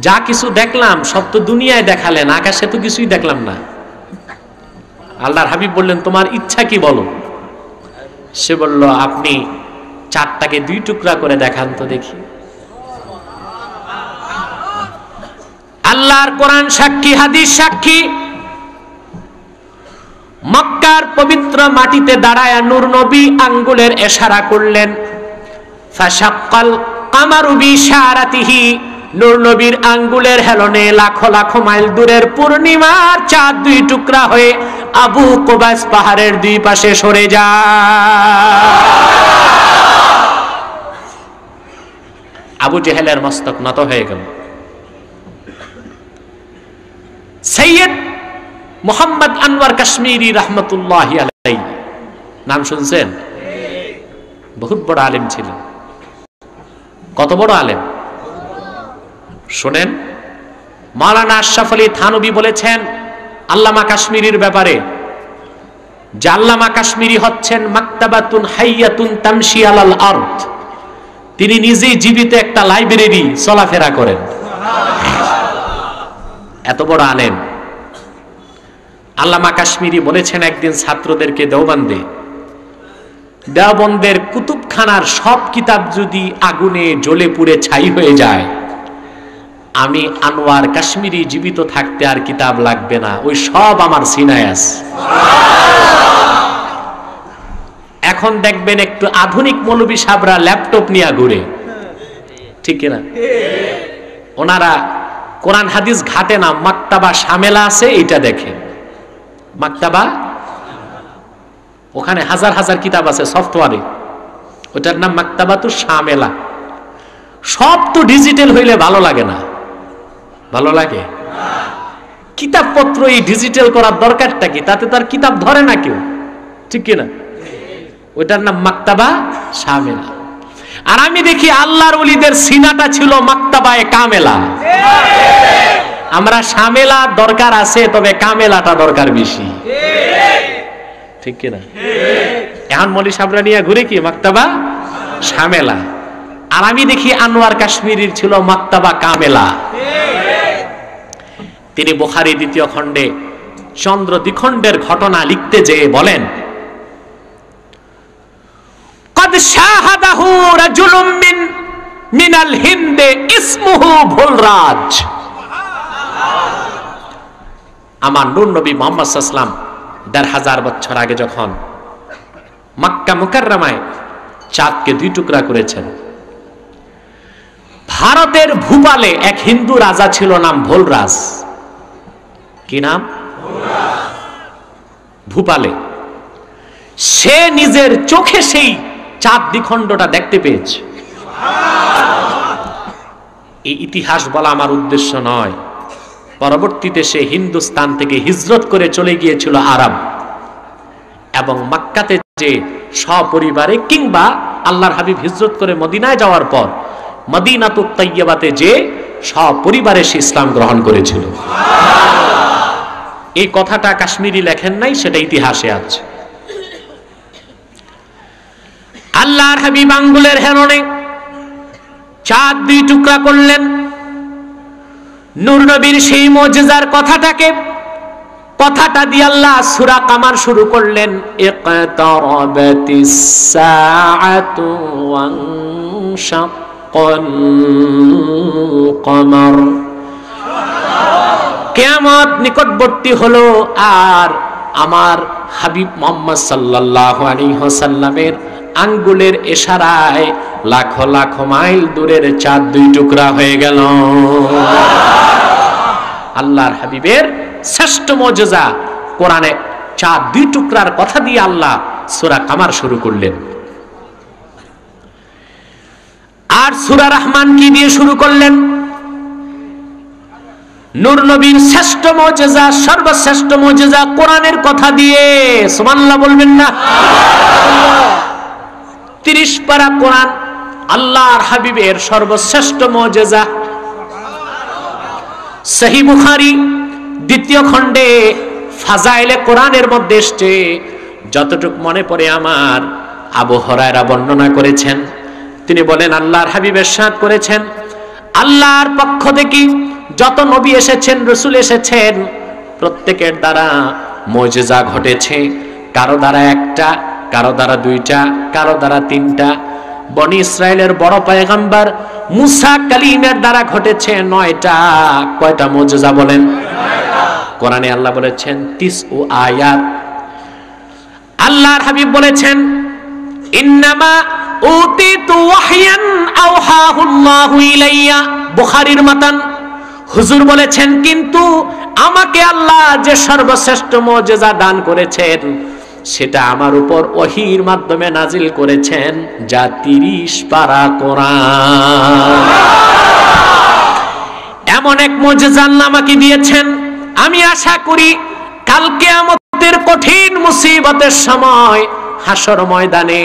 যা কিছু দেখলাম সব তো দুনিয়ায় দেখালেন, আকাশে তো কিছুই দেখলাম না। আল্লাহর হাবিব বললেন, তোমার ইচ্ছা কি বলো? সে বলল, আপনি চাঁদটাকে ২ টুকরা করে দেখান তো দেখি। আল্লাহর কোরআন সাক্ষী, হাদিস সাক্ষী। মক্কার পবিত্র মাটিতে দাঁড়ায় নূর নবী আঙ্গুলের ইশারা করলেন। ফাশাক্কাল কামারু বিশারাতিহি, নূর নবীর আঙ্গুলের হেলনে লাখো লাখো মাইল দূরের পূর্ণিমার চাঁদ ২ টুকরা হয়ে আবু কুবাইস পাহাড়ের ২ পাশে সরে যায়। আবু জেহেলের মস্তক নত হয়ে গেল। সৈয়দ মুহাম্মদ আনওয়ার কাশ্মীরি রহমতুল্লাহি আলাইহি, নাম শুনছেন? বহুত বড় আলেম ছিলেন। কত বড় আলেম শুনেন। মাওলানা আশরাফ আলী থানভী বলেছেন আল্লামা কাশ্মীরির ব্যাপারে, যে আল্লামা কাশ্মীরি হচ্ছেন মাকতাবাতুন হাইয়াতুন তামশি আলাল আরদ। তিনি নিজেই জীবিত একটা লাইব্রেরি, চলাফেরা করেন। এত বড় আলেম। আল্লামা কাশ্মীরি বলেছেন একদিন ছাত্রদেরকে দেওবন্দের কুতুবখানার সব কিতাব যদি আগুনে জ্বলে পুড়ে ছাই হয়ে যায়, আমি আনোয়ার কাশ্মীরি জীবিত থাকতে আর কিতাব লাগবে না, ওই সব আমার সিনায় আছে। এখন দেখবেন একটু আধুনিক মৌলবী সাহেবরা ল্যাপটপ নিয়ে ঘুরে, ঠিক না? ওনারা কোরআন হাদিস ঘাটে না, মাকতাবা শামেলা আছে এইটা দেখে। মাকতাবা, ওখানে হাজার হাজার কিতাব আছে সফটওয়্যারে, ওটার নাম মাকতাবাতুশ শামেলা। সব তো ডিজিটাল হইলে ভালো লাগে না। ভালো লাগে? কিতাবপত্র এই ডিজিটাল করার দরকারটা কি? তাতে তার কিতাব ধরে না কেউ, ঠিক কিনা? ওইটার নাম মাকতাবা শামেলা। আর আমি দেখি আল্লাহর ওলিদের সিনাটা ছিল মাকতাবায়ে কামেলা। আমরা শামেলা দরকার আছে, তবে কামেলাটা দরকার বেশি, ঠিক কিনা? এখন মৌলী সাহেবরা নিয়ে ঘুরে কি মাকতাবা শামেলা। আর আমি দেখি আনোয়ার কাশ্মীরির ছিল মাক্তাবা কামেলা। তিনি বুখারী দ্বিতীয় খণ্ডে চন্দ্র দ্বিখণ্ডের ঘটনা লিখতে যেয়ে বলেন, কদ শাহাদাহু রাজুলুম মিনাল হিন্দে ইসমুহু ভুলরাজ। আমার নূর নবী মুহাম্মদ সাল্লাল্লাহু আলাইহি ওয়াসাল্লাম ১৫০০ বছর আগে যখন মক্কা মুকাররমায় চাঁদকে 2 টুকরা করেছেন, ভারতের ভূপালে এক হিন্দু রাজা ছিল, নাম ভোলরাজ। কি নাম? ভূপালে। সে নিজের চোখে সেই চাঁদ দ্বিখণ্ডটা দেখতে পেয়েছে। এই ইতিহাস বলা আমার উদ্দেশ্য নয়। পরবর্তীতে সে হিন্দুস্তান থেকে হিজরত করে চলে গিয়েছিল আরব, এবং মক্কাতে যে সপরিবারে কিংবা আল্লাহর হাবিব হিজরত করে মদিনায় যাওয়ার পর মদিনাতুত তাইয়্যিবাতে যে সপরিবারে সে ইসলাম গ্রহণ করেছিল। এই কথাটা কাশ্মীরি লেখেন নাই, সেটা ইতিহাসে আছে। আল্লাহর হাবিব আঙ্গুলের হেলনে চাঁদ 2 টুকরা করলেন। নূর নবীর সেই মুজিজার কথাটা দিয়ে আল্লাহ সূরা কামার শুরু করলেন, ইকতারাবাতিস সাআতু ওয়ানশাক্কাল কমার। কিয়ামত নিকটবর্তী হলো, আর আমার হাবিব মুহাম্মদ সাল্লাল্লাহু আলাইহি ওয়াসাল্লামের আঙ্গুলের ইশারায় লাখো লাখো মাইল দূরের চাঁদ 2 টুকরা হয়ে গেল। আল্লাহর হাবিবের শ্রেষ্ঠ মুজিজা কোরআনে চাঁদ 2 টুকরার কথা দিয়ে আল্লাহ সূরা কামার শুরু করলেন। আর সূরা রহমান কি দিয়ে শুরু করলেন? নূর নবীর শ্রেষ্ঠ মুজিজা, সর্বশ্রেষ্ঠ মুজিজা কোরআনের কথা দিয়ে। সুবহানাল্লাহ বলবেন না? 30 পারা কোরআন, আল্লাহর হাবিবের সর্বশ্রেষ্ঠ মুজিজা। সহিহ বুখারী দ্বিতীয় খণ্ডে ফাজাইলে কোরআনের মধ্যে এসেছে, যতটুক মনে পড়ে আমার, আবু হুরায়রা বর্ণনা করেছেন। তিনি বলেন, আল্লাহর হাবিব ইরশাদ করেছেন, আল্লাহর পক্ষ থেকে যত নবী এসেছেন, রাসূল এসেছেন, প্রত্যেকের দ্বারা মুজিজা ঘটেছে। কারো দ্বারা 1টা, কারো দ্বারা 2টা, কারো দ্বারা 3টা। বনি ইসরাইলের বড় পয়গম্বর মুসা কালিমের দ্বারা ঘটেছে 9টা। কয়টা মুজিজা বলেন? 9টা। কোরআনে আল্লাহ বলেছেন 30 আয়াত। আল্লাহর হাবিব বলেছেন, ইন্নামা উতিতু ওয়াহয়ান আওহাহু আল্লাহু ইলাইয়া। বুখারীর মাতান হুজুর বলেছেন, কিন্তু আমাকে আল্লাহ যে সর্বশ্রেষ্ঠ মুজিজা দান করেছেন, সেটা আমার উপর ওহীর মাধ্যমে নাজিল করেছেন, যা 30 পারা কোরআন। এমন এক মুজিজা আল্লাহ আমাকে দিয়েছেন, আমি আশা করি কাল কিয়ামতের কঠিন মুসিবতের সময় হাসর ময়দানে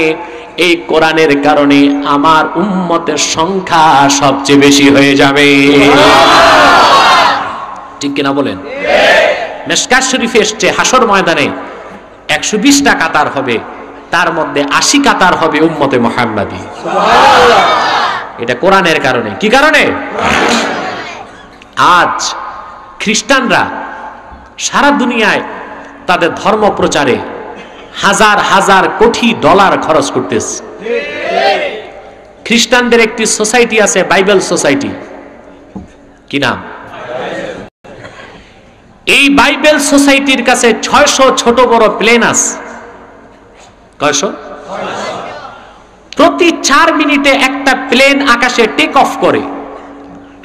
এই কোরআনের কারণে আমার উম্মতের সংখ্যা সবচেয়ে বেশি হয়ে যাবে। ঠিক কিনা বলেন? মিশকাত শরীফে এসেছে, হাসর ময়দানে 120টা কাতার হবে, তার মধ্যে 80 কাতার হবে উম্মতে মুহাম্মাদি। এটা কোরআনের কারণে। কি কারণে? আজ খ্রিস্টানরা সারা দুনিয়ায় তাদের ধর্ম প্রচারে হাজার হাজার কোটি ডলার খরচ করতেছে। খ্রিস্টানদের একটি সোসাইটি আছে, বাইবেল সোসাইটি। কি নাম? এই বাইবেল সোসাইটির কাছে 600 ছোট বড় প্লেন আছে। কয়শো? প্রতি 4 মিনিটে একটা প্লেন আকাশে টেক অফ করে,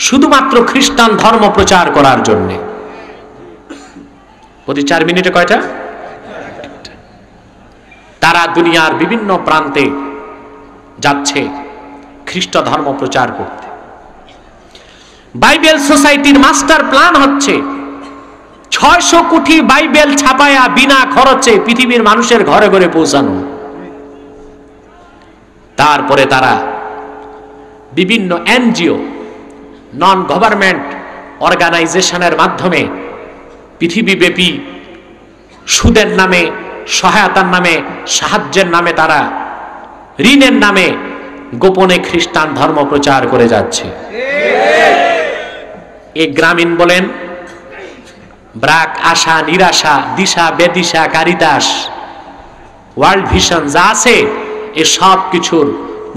শুধুমাত্র খ্রিস্টান ধর্ম প্রচার করার জন্য। প্রতি 4 মিনিটে কয়টা? তারা দুনিয়ার বিভিন্ন প্রান্তে যাচ্ছে খ্রিস্ট ধর্ম প্রচার করতে। বাইবেল সোসাইটির মাস্টার প্ল্যান হচ্ছে 600 কোটি বাইবেল ছাপায়া বিনা খরচে পৃথিবীর মানুষের ঘরে ঘরে পৌঁছানো। তারপরে তারা বিভিন্ন এনজিও, নন গভর্নমেন্ট অর্গানাইজেশনের মাধ্যমে পৃথিবীব্যাপী সুদের নামে, সহায়তার নামে, সাহায্যের নামে, তারা ঋণের নামে গোপনে খ্রিস্টান ধর্ম প্রচার করে যাচ্ছে। এই গ্রামীণ বলেন, ব্রাক, আশা, নিরাশা, দিশা, বেদিশা, কারিদাস, ওয়ার্ল্ড ভিশন যা আছে এ সব কিছুর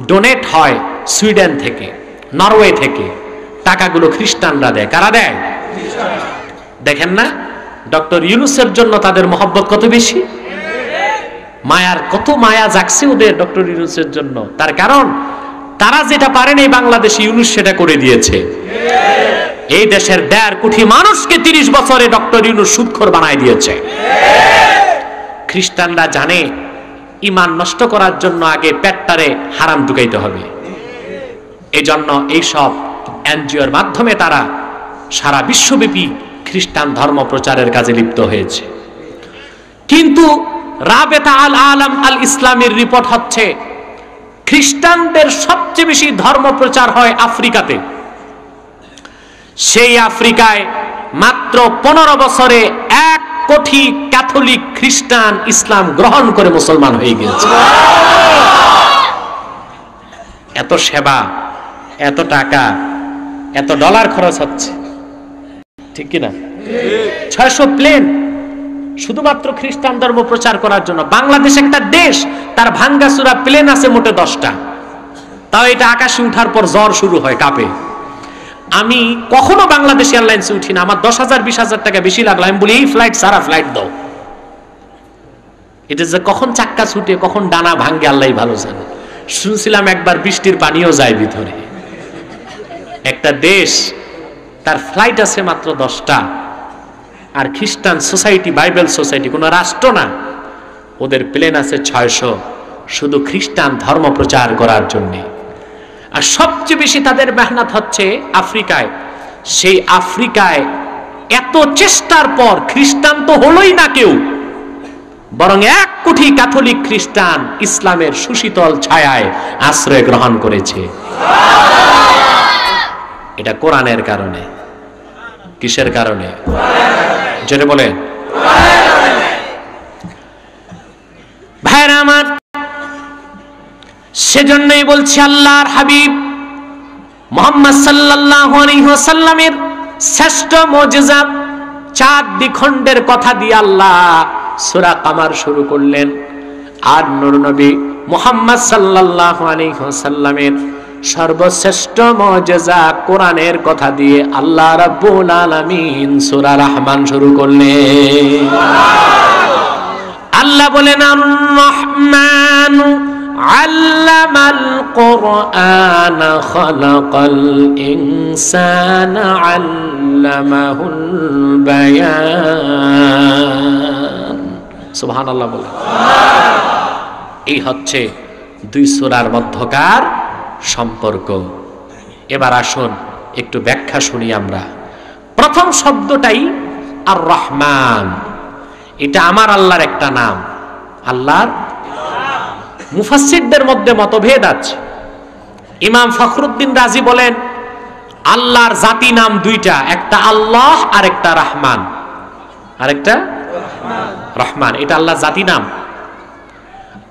ডোনেট হয় সুইডেন থেকে, নরওয়ে থেকে। টাকাগুলো খ্রিস্টানরা দেয়। কারা দেয়? দেখেন না ডক্টর ইউনূসের জন্য তাদের মহব্বত কত বেশি, মায়ার কত মায়া জাগছে ওদের ডক্টর ইউনূসের জন্য। তার কারণ তারা যেটা পারেন এই বাংলাদেশে ইউনূস সেটা করে দিয়েছে। এই দেশের 1.5 কোটি মানুষকে 30 বছরে ডক্টর ইউনূস সুদখোর বানায় দিয়েছে। খ্রিস্টানরা জানে ঈমান নষ্ট করার জন্য আগে পেটটারে হারাম ঢুকাইতে হবে। এই জন্য এইসব এনজিওর মাধ্যমে তারা সারা বিশ্বব্যাপী খ্রিস্টান ধর্ম প্রচারের কাজে লিপ্ত হয়েছে। কিন্তু রাবেতা আল আলম আল ইসলামের রিপোর্ট হচ্ছে খ্রিস্টানদের সবচেয়ে বেশি ধর্ম প্রচার হয় আফ্রিকাতে। সেই আফ্রিকায় মাত্র 15 বছরে 1 কোটি ক্যাথলিক খ্রিস্টান ইসলাম গ্রহণ করে মুসলমান হয়ে গিয়েছে। এত সেবা, এত টাকা, এত ডলার খরচ হচ্ছে, ঠিক কিনা? 600 প্লেন শুধুমাত্র খ্রিস্টান ধর্ম প্রচার করার জন্য। বাংলাদেশ একটা দেশ, তার ভাঙ্গাচুরা প্লেন আছে মোটে 10টা, তাও এটা আকাশে উঠার পর জ্বর শুরু হয়, কাঁপে। আমি কখনো বাংলাদেশ এয়ারলাইন্সে উঠি না, আমার 10,000 20,000 টাকা বেশি লাগলো, আমি বলি এই ফ্লাইট সারা ফ্লাইট দাও। এটা যে কখন চাক্কা ছুটে কখন ডানা ভাঙ্গে আল্লাহ ভালো জানে। শুনছিলাম একবার বৃষ্টির পানিও যায় ভিতরে। একটা দেশ তার ফ্লাইট আছে মাত্র 10টা, আর খ্রিস্টান সোসাইটি, বাইবেল সোসাইটি, কোনো রাষ্ট্র না, ওদের প্লেন আছে 600 শুধু খ্রিস্টান ধর্ম প্রচার করার জন্য। আর সবচেয়ে বেশি তাদের মেহনত হচ্ছে আফ্রিকায়। সেই আফ্রিকায় এত চেষ্টার পর খ্রিস্টান তো হলোই না কেউ, বরং 1 কোটি ক্যাথলিক খ্রিস্টান ইসলামের সুশীতল ছায়ায় আশ্রয় গ্রহণ করেছে। এটা কোরআনের কারণে। কিসের কারণে? জোরে বলে। ভাইরা আমার, সেজন্যই বলছি আল্লাহর হাবিব মুহাম্মদ সাল্লাল্লাহু আলাইহি ওয়াসাল্লামের শ্রেষ্ঠ মুজিজা 4 দ্বিখণ্ডের কথা দিয়ে আল্লাহ সূরা কামার শুরু করলেন। আর নূর নবী মুহাম্মদ সাল্লাল্লাহু আলাইহি ওয়াসাল্লামের সর্বশ্রেষ্ঠ মুজিজা কোরআনের কথা দিয়ে আল্লাহ রাব্বুল আলামিন সূরা রহমান শুরু করলেন। আল্লাহ বলেন, আর রহমান আল্লামাল কুরআন খালাকাল ইনসানা আল্লামাহুল বায়ান। সুবহানাল্লাহ বলেন। এই হচ্ছে 2 সূরার মধ্যকার সম্পর্ক। এবার আসুন একটু ব্যাখ্যা শুনি আমরা। প্রথম শব্দটাই আর রহমান, এটা আমার আল্লাহর একটা নাম। আল্লাহর মুফাসসিরদের মধ্যে মতভেদ আছে। ইমাম ফখরুদ্দিন রাজি বলেন আল্লাহর জাতি নাম 2টা, একটা আল্লাহ আর একটা রহমান, আরেকটা রহমান, এটা আল্লাহর জাতি নাম।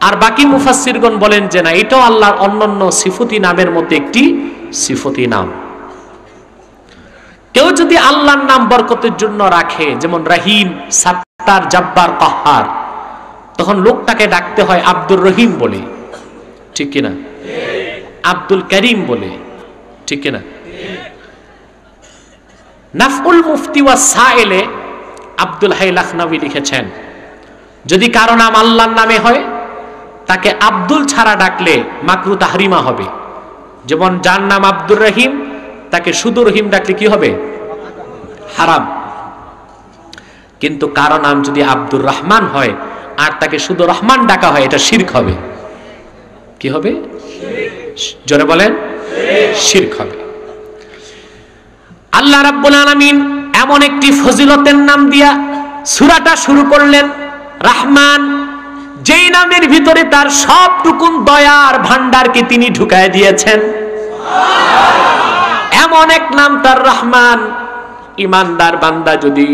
আর বাকি মুফাসসিরগণ বলেন যে না, এটাও আল্লাহর অন্যান্য সিফতি নামের মধ্যে একটি সিফতি নাম। কেউ যদি আল্লাহর নাম বরকতের জন্য রাখে, যেমন রহিম, সাত্তার, জব্বার, কাহ্হার, তখন লোকটাকে ডাকতে হয় আব্দুর রহিম বলে, ঠিক কিনা? আব্দুল করিম বলে, ঠিক কিনা? নাফউল মুফতি ওয়া সাইলে আব্দুল হাই লাখনবী লিখেছেন, যদি কারো নাম আল্লাহর নামে হয় তাকে আব্দুল ছাড়া ডাকলে মাকরু তাহরিমা হবে। যেমন যার নাম আব্দুর রহিম তাকে শুধু রহিম ডাকলে কি হবে? হারাম। কিন্তু কারো নাম যদি আব্দুর রহমান হয় আর তাকে শুধু রহমান ডাকা হয়, এটা শিরক হবে। কি হবে? জোরে বলেন, শিরক হবে। আল্লাহ রাব্বুল আলামিন এমন একটি ফজিলতের নাম দিয়া সূরাটা শুরু করলেন, রহমান, যেই নামের ভিতরে তার সবটুকুন দয়ার ভান্ডারকে তিনি ঢুকায় দিয়েছেন। এমন এক নাম তার রহমান, ইমানদার বান্দা যদি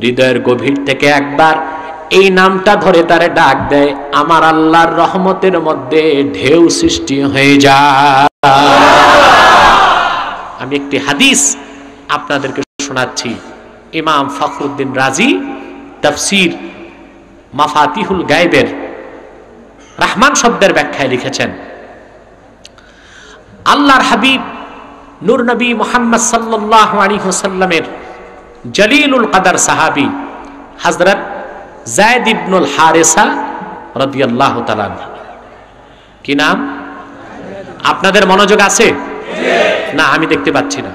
হৃদয়ের গভীর থেকে একবার এই নামটা ধরে তারে ডাক দেয়, আমার আল্লাহর রহমতের মধ্যে ঢেউ সৃষ্টি হয়ে যায়। আমি একটি হাদিস আপনাদেরকে শোনাচ্ছি। ইমাম ফখরুদ্দিন রাজি তাফসীর মাফাতিহুল গায়বের রহমান শব্দের ব্যাখ্যায় লিখেছেন, আল্লাহর হাবিব নূর নবী মুহাম্মদ সাল্লাল্লাহু আলাইহি ওয়াসাল্লামের জলিলুল কদর সাহাবী হযরত যায়েদ ইবনুল হারেসা রাদিয়াল্লাহু তাআলা। কি নাম? আপনাদের মনোযোগ আছে? না, আমি দেখতে পাচ্ছি না।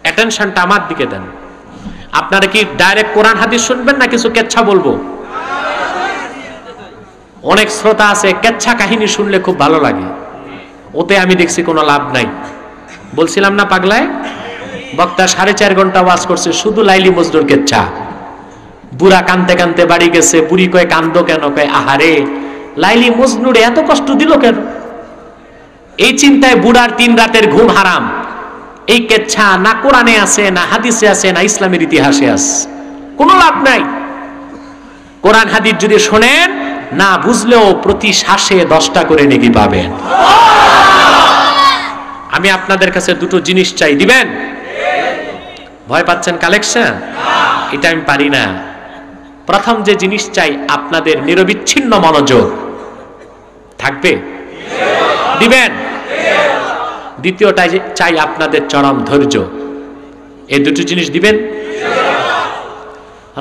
অ্যাটেনশনটা আমার দিকে দেন। আপনারা কি ডাইরেক্ট কোরআন হাদিস শুনবেন না কিছু কেচ্ছা বলবো? অনেক শ্রোতা আছে কেচ্ছা কাহিনী শুনলে খুব ভালো লাগে, ওতে আমি দেখছি কোনো লাভ নাই। বলছিলাম না পাগলায়, বক্তা 4.5 ঘন্টা ওয়াজ করছে শুধু লাইলি মজনুর কেচ্ছা। বুড়া কানতে কানতে বাড়ি গেছে, বুড়ি কয় কান্দো কেন? কয় আহারে লাইলি মজনুর এত কষ্ট দিল কেন? এই চিন্তায় বুড়ার 3 রাতের ঘুম হারাম। এই কেচ্ছা না কোরআনে আছে, না হাদিসে আছে, না ইসলামের ইতিহাসে আছে, কোনো লাভ নাই। কোরআন হাদিস যদি শোনেন, না বুঝলেও প্রতি শ্বাসে 10টা করে নেকি পাবেন। আমি আপনাদের কাছে দুটো জিনিস চাই, দিবেন? ভয় পাচ্ছেন কালেকশন? এটা আমি পারি না। প্রথম যে জিনিস চাই, আপনাদের নিরবিচ্ছিন্ন মনোযোগ থাকবে, দিবেন? দ্বিতীয়টা চাই আপনাদের চরম ধৈর্য। এই দুটো জিনিস দিবেন?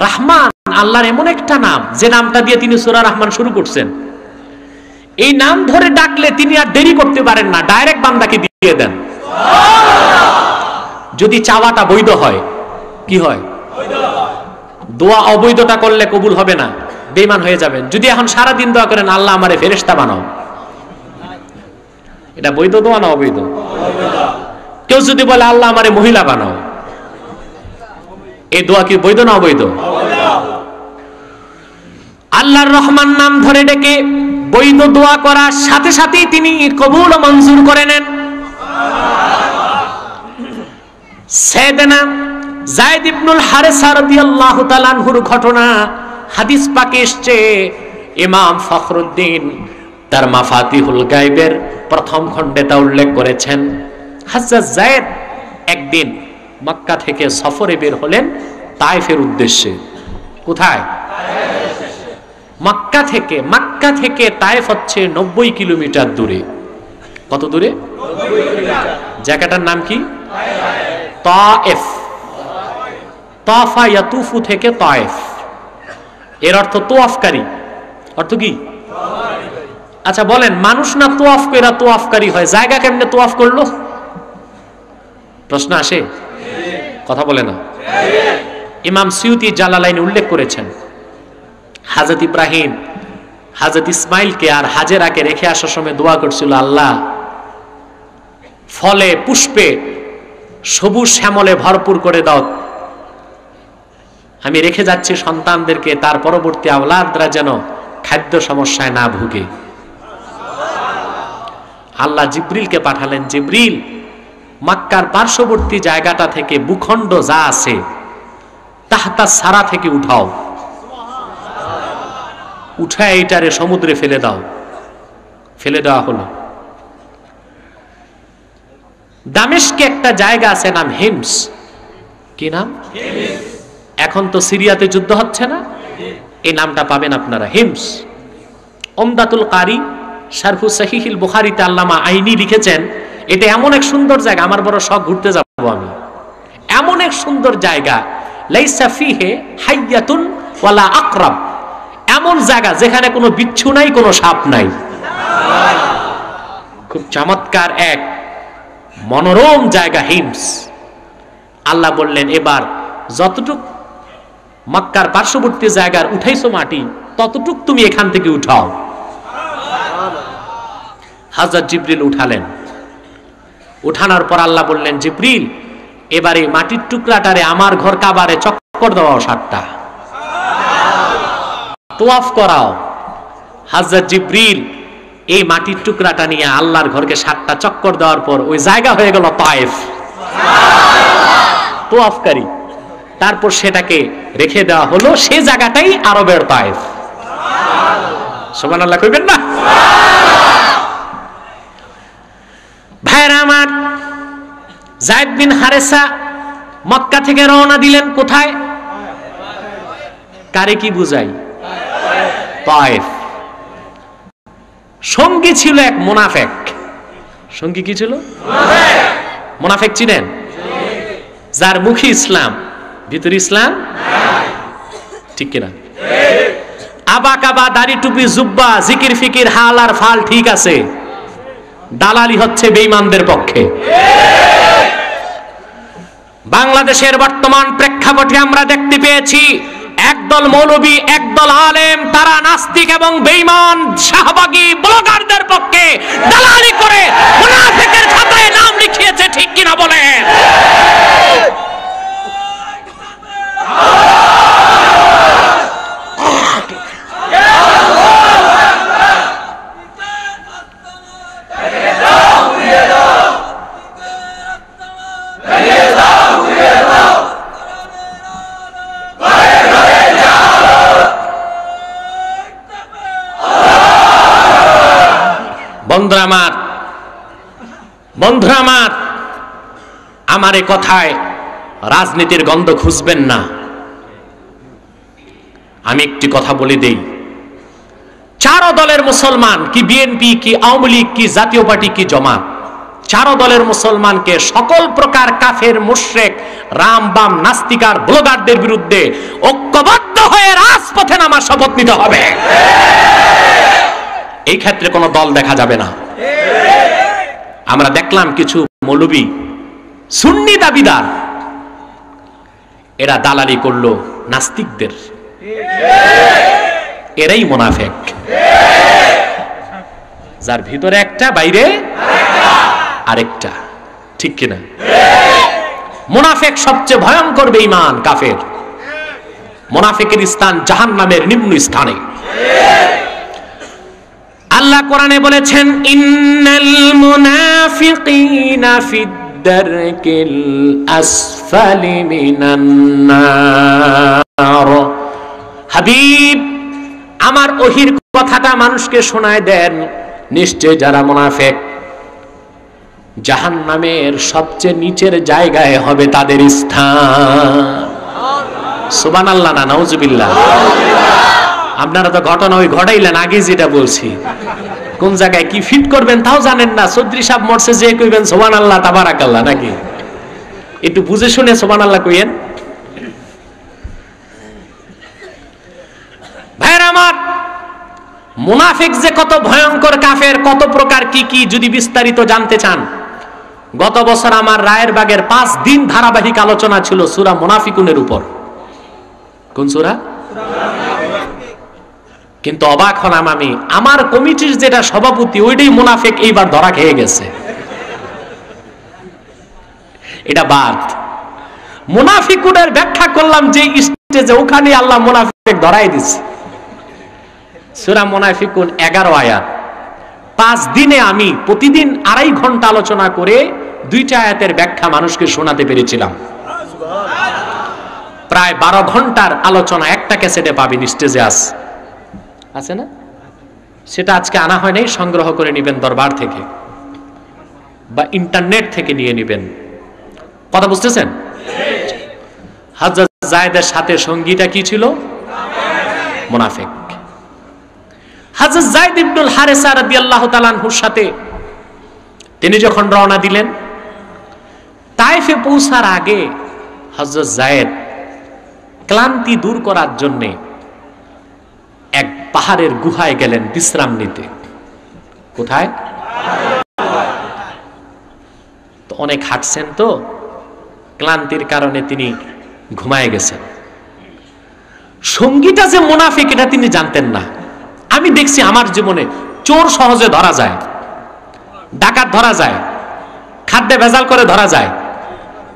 রহমান আল্লাহর এমন একটা নাম, যে নামটা দিয়ে তিনি সূরা রহমান শুরু করছেন। এই নাম ধরে ডাকলে তিনি আর দেরি করতে পারেন না, ডাইরেক্ট বান্দাকে দিয়ে দেন। যদি চাওয়াটা বৈধ হয়, কি হয়? দোয়া অবৈধটা করলে কবুল হবে না, বেঈমান হয়ে যাবেন। যদি এখন সারা দিন দোয়া করেন আল্লাহ আমারে ফেরেশতা বানাও, এটা বৈধ দোয়া না অবৈধ? কেউ যদি বলে আল্লাহ আমারে মহিলা বানাও, এই দোয়া কি বৈধ না অবৈধ? আল্লাহর রহমান নাম ধরে ডেকে বৈধ দোয়া করার সাথে সাথেই তিনি কবুল ও মঞ্জুর করে নেন। সাইয়েদনা যায়েদ ইবনুল হারেসা রাদিয়াল্লাহু তাআলা আনহুর ঘটনা হাদিস পাকে এসেছে। ইমাম ফখরুদ্দিন তার মাফাতিহুল গায়বের প্রথম খণ্ডে তা উল্লেখ করেছেন। হযরত যায়েদ একদিন মক্কা থেকে সফরে বের হলেন তায়েফের উদ্দেশ্যে। কোথায়? মক্কা থেকে তায়েফ হচ্ছে 90 কিলোমিটার দূরে। কত দূরে? 90 কিলোমিটার। জায়গাটার নাম কি? তায়েফ। তাফা ইয়াতুফু থেকে তায়েফ, এর অর্থ তোয়াফকারী। অর্থ কি? আচ্ছা বলেন, মানুষ না তোয়াফ কইরা তোয়াফকারী হয়, জায়গা কেমনে তোয়াফ করলো? প্রশ্ন আসে? কথা বলে না। ইমাম সিউতি জালালাইনে উল্লেখ করেছেন, হযরত ইব্রাহিম হযরত ইসমাইলকে আর হাজেরাকে রেখে আসার সময় দোয়া করছিল, আল্লাহ ফলে পুষ্পে সবুজ শ্যামলে ভরপুর করে দাও, আমি রেখে যাচ্ছি সন্তানদেরকে, তার পরবর্তী আওলাদরা যেন খাদ্য সমস্যায় না ভুগে। আল্লাহ জিব্রিলকে পাঠালেন, জিব্রিল মক্কার পার্শ্ববর্তী জায়গাটা থেকে ভূখণ্ড যা আছে তাহতা সারা থেকে উঠাও, উঠায় এইটারে সমুদ্রে ফেলে দাও। ফেলে দেওয়া হলো। দামেস্কে একটা জায়গা আছে নাম হিমস। কি নাম? এখন তো সিরিয়াতে যুদ্ধ হচ্ছে না, এই নামটা পাবেন আপনারা, হিমস। উমদাতুল কারি শারহু সহিহুল বুখারীতে আল্লামা আইনি লিখেছেন, এটা এমন এক সুন্দর জায়গা, আমার বড় শখ, ঘুরতে যাব আমি। এমন এক সুন্দর জায়গা, লাইসা ফিহে হাইয়াতুন ওয়ালা আকরাব, এমন জায়গা যেখানে কোনো বিচ্ছু নাই, কোনো সাপ নাই। খুব চমৎকার এক মনোরম জায়গা হিমস। আল্লাহ বললেন, এবার যতটুক মক্কার পার্শ্ববর্তী জায়গার উঠাইছো মাটি, ততটুক তুমি এখান থেকে উঠাও। হযরত জিবরিল উঠালেন। উঠানোর পর আল্লাহ বললেন, জিবরিল এবার এই মাটির টুকরাটারে আমার ঘর কাবারে চক্কর দাও 7টা, তোয়াফ করাও। হযরত জিবরিল এই মাটির টুকরাটা নিয়ে আল্লাহর ঘরকে 7টা চক্কর দেওয়ার পর ওই জায়গা হয়ে গেল তায়েফ। তোয়াফকারী তারপর সেটাকে রেখে দেওয়া হলো সে জায়গাটাই আরবের তায়েফ। সুবহানাল্লাহ কইবেন না? ভাইরা আমার, যায়েদ বিন হারেসা মক্কা থেকে রওনা দিলেন কোথায়? কারে কি বুঝাই? তায়েফ। সঙ্গী ছিল এক মুনাফিক। সঙ্গী কি ছিল? মুনাফিক চিনেন? যার মুখে ইসলাম, ভিতরে ইসলাম ঠিক কিনা? আবা কাবা, দাড়ি টুপি জুব্বা, জিকির ফিকির হাল আর ফাল ঠিক আছে, দালালি হচ্ছে বেঈমানদের পক্ষে। বাংলাদেশের বর্তমান প্রেক্ষাপটে আমরা দেখতে পেয়েছি একদল মৌলবী, একদল আলেম, তারা নাস্তিক এবং বেঈমান শাহবাগী ব্লগারদের পক্ষে দালালি করে মুনাফিকের খাতায় নাম লিখিয়েছে, ঠিক কিনা বলেন? বন্ধুরা আমার, আমার এ কথায় রাজনীতির গন্ধ খুঁজবেন না। আমি একটি কথা বলে দেই, চার দলের মুসলমান, কি বিএনপি, কি আওয়ামী লীগ, কি জাতীয় পার্টি, কি জামাত, চার দলের মুসলমানকে সকল প্রকার কাফের, মুশরিক, রাম বাম, নাস্তিকার, ব্লগারদের বিরুদ্ধে ঐক্যবদ্ধ হয়ে রাজপথে নামার শপথ নিতে হবে। এই ক্ষেত্রে কোনো দল দেখা যাবে না। আমরা দেখলাম কিছু মৌলবী সুন্নি দাবিদার, এরা দালালি করলো নাস্তিকদের, এরাই মুনাফিক। যার ভিতরে একটা, বাইরে আরেকটা, ঠিক কিনা? মুনাফিক সবচেয়ে ভয়ঙ্কর বেঈমান, কাফের। মুনাফিকের স্থান জাহান্নামের নিম্ন স্থানে। আল্লাহ কোরআনে বলেছেন, ইন্নাল মুনাফিকিনা ফিদ দারকিল আসফালি মিনান নার। হাবিব, আমার ওহির কথাটা মানুষকে শোনায় দেন, নিশ্চয় যারা মুনাফিক জাহান্নামের সবচেয়ে নিচের জায়গায় হবে তাদের স্থান। সুবহানাল্লাহ না নাউজুবিল্লাহ? আপনারা তো ঘটনা ওই ঘটাইলেন, আগে যেটা বলছি, কোন জায়গায় কি ফিট করবেন তাও জানেন না। চৌধুরী সাহেব মরছে, যে কইবেন সুবহানাল্লাহ তাবারাকাল্লাহ, নাকি? একটু বুঝে শুনে সুবহানাল্লাহ কইেন। ভাইরা আমার, মুনাফিক যে কত ভয়ঙ্কর, কাফের কত প্রকার, কি কি যদি বিস্তারিত জানতে চান, গত বছর আমার রায়েরবাগের 5 দিন ধারাবাহিক আলোচনা ছিল সূরা মুনাফিকুনের উপর। কোন সূরা? কিন্তু অবাক হলাম আমি, আমার কমিটির যেটা সভাপতি, ওইটাই মুনাফিক এইবার ধরা খেয়ে গেছে। এটা বাদ। মুনাফিকুনের ব্যাখ্যা করলাম যে স্টেজে, ওখানে আল্লাহ মুনাফিক ধরাই দিচ্ছে। সূরা মুনাফিকুন 11 আয়াত। 5 দিনে আমি প্রতিদিন 2.5 ঘন্টা আলোচনা করে 2টা আয়াতের ব্যাখ্যা মানুষকে শোনাতে পেরেছিলাম। প্রায় 12 ঘন্টার আলোচনা একটা ক্যাসেটে পাবেন, স্টেজে আছে না? সেটা আজকে আনা হয় নাই, সংগ্রহ করে নেবেন দরবার থেকে বা ইন্টারনেট থেকে নিয়ে নেবেন। কথা বুঝতেছেন? হযরত যায়েদের সাথে সঙ্গীটা কি ছিল? মুনাফিক। হযরত যায়েদ ইবনুল হারেসা রাদিয়াল্লাহু তাআলা আনহুর সাথে তিনি যখন রওনা দিলেন, তায়েফে পৌঁছার আগে হযরত যায়েদ ক্লান্তি দূর করার জন্য এক পাহাড়ের গুহায় গেলেন বিশ্রাম নিতে। কোথায়? তো অনেক হাঁটছেন, তো ক্লান্তির কারণে তিনি ঘুমায় গেছেন। সঙ্গীটা যে মুনাফিক এটা তিনি জানতেন না। আমি দেখছি আমার জীবনে চোর সহজে ধরা যায়, ডাকাত ধরা যায়, খাদ্যে ভেজাল করে ধরা যায়,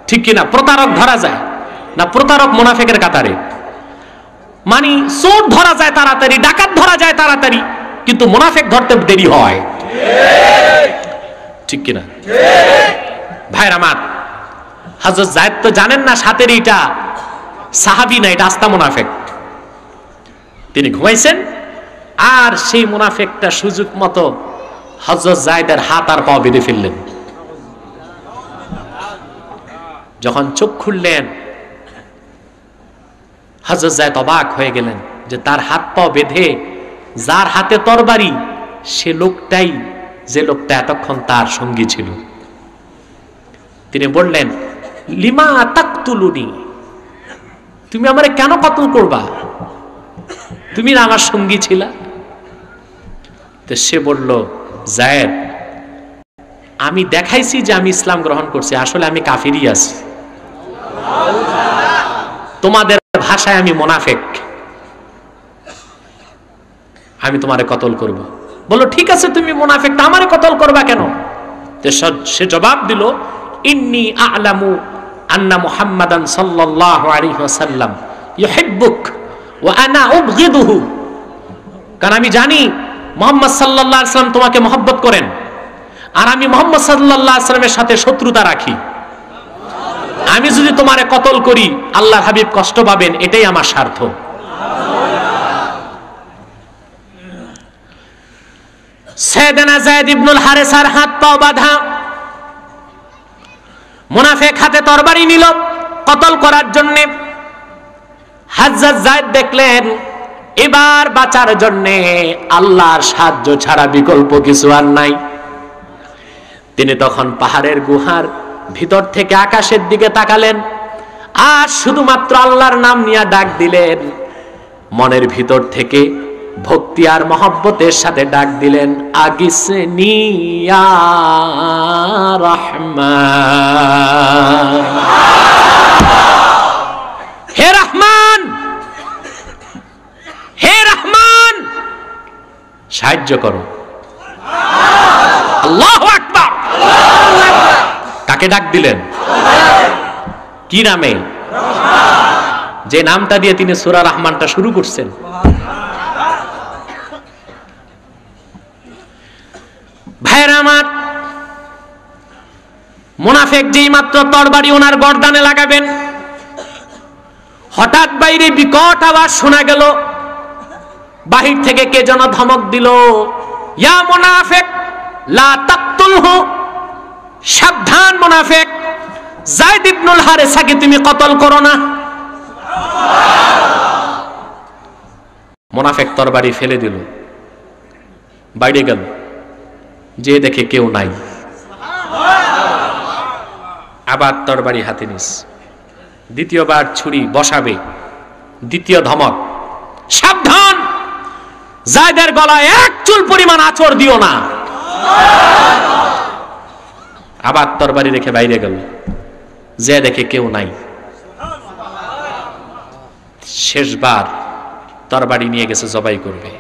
ঠিক কিনা? প্রতারক ধরা যায় না? প্রতারক মুনাফিকের কাতারে। মানে চোর ধরা যায় তাড়াতাড়ি, ডাকাত ধরা যায় তাড়াতাড়ি, কিন্তু মুনাফিক ধরতে দেরি হয়, ঠিক কিনা? ভাইরা আমার, হযরত যায়েদ তো জানেন না সাথের এইটা সাহাবী না, এটা আস্তা মুনাফিক। তিনি ঘুমাইছেন, আর সেই মুনাফিকটা সুযোগ মতো হযরত যায়েদের হাত আর পা বেঁধে ফেললেন। যখন চোখ খুললেন, হযরত যায়েদ অবাক হয়ে গেলেন যে তার হাত পা বেঁধে যার হাতে তরবারি সে লোকটাই, যে লোকটা এতক্ষণ তার সঙ্গী ছিল। তিনি বললেন, লিমা তাকতুলুনি, তুমি আমারে কেন কতল করবা? তুমি না আমার সঙ্গী ছিলা? তো সে বলল, যায়েদ, আমি দেখাইছি যে আমি ইসলাম গ্রহণ করছি, আসলে আমি কাফিরই আছি। তোমাদের ভাষায় আমি মুনাফিক, আমি তোমারে কতল করব। বললো, ঠিক আছে, তুমি মুনাফিক, আমারে কতল করবা কেন? সে জবাব দিল, ইন্নী আ'লামু আন্না মুহাম্মাদান সাল্লাল্লাহু আলাইহি ওয়াসাল্লাম ইউহিব্বুক ওয়া আনা উবগিদুহু, কারণ আমি জানি মুহাম্মদ সাল্লাল্লাহু আলাইহি ওয়াসাল্লাম তোমাকে মহব্বত করেন, আর আমি মুহাম্মদ সাল্লাল্লাহু আলাইহি ওয়াসাল্লামের সাথে শত্রুতা রাখি। আমি যদি তোমারে কতল করি, আল্লাহর হাবিব কষ্ট পাবেন, এটাই আমার স্বার্থ। সাইয়েদনা যায়েদ ইবনুল হারেসার হাত পা বাঁধা, মুনাফিক হাতে তরবারি নিল কতল করার জন্য। হযরত যায়েদ দেখলেন এবার বাঁচার জন্য আল্লাহর সাহায্য ছাড়া বিকল্প কিছু আর নাই। তিনি তখন পাহাড়ের গুহার ভিতর থেকে আকাশের দিকে তাকালেন, আর শুধুমাত্র আল্লাহর নাম নিয়ে ডাক দিলেন। মনের ভিতর থেকে ভক্তি আর মহব্বতের সাথে ডাক দিলেন, আগিসনি ইয়া রহমান, হে রহমান, হে রহমান, সাহায্য করো। আল্লাহু আকবার। কাকে ডাক দিলেন? কি নামে? যে নামটা দিয়ে তিনি সূরা রহমানটা শুরু করছেন। ভাইরা আমার, মুনাফিক যেই মাত্র তরবারি ওনার গর্দানে লাগাবেন, হঠাৎ বাইরে বিকট আওয়াজ শোনা গেল। বাহির থেকে কে যেন ধমক দিল, ইয়া মুনাফিক লা তাকতুলহু, সাবধান মুনাফিক, যায়েদ ইবনুল হারেসাকে তুমি কতল করো না। মুনাফিক তরবারি ফেলে দিল, বাইরে গেল, যে দেখে কেউ নাই। আবার তরবারি হাতে নিস, দ্বিতীয়বার ছুরি বসাবে, দ্বিতীয় ধমক, সাবধান, যায়েদের গলায় এক চুল পরিমাণ আঁচড় দিও না। আবার তরবারি রেখে বাইরে গেল, যে দেখে কেউ নাই। শেষবার তরবারি নিয়ে গেছে জবাই করবে।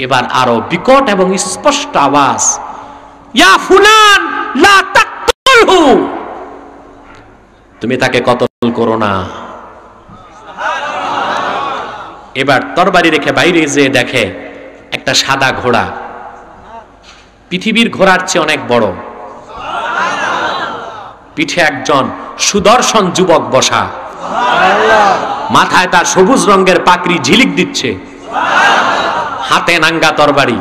এবার আরো বিকট এবং স্পষ্ট আওয়াজ, ইয়া ফুলান লা তাকতুলহু, তুমি তাকে কতল করো না। এবার তরবারি রেখে বাইরে যে দেখে একটা সাদা ঘোড়া, পৃথিবীর ঘোড়ার চেয়ে অনেক বড়, পিঠে একজন সুদর্শন যুবক বসা, মাথায় তার সবুজ রঙের পাকড়ি ঝিলিক দিচ্ছে, হাতে নাঙ্গা তরবারি।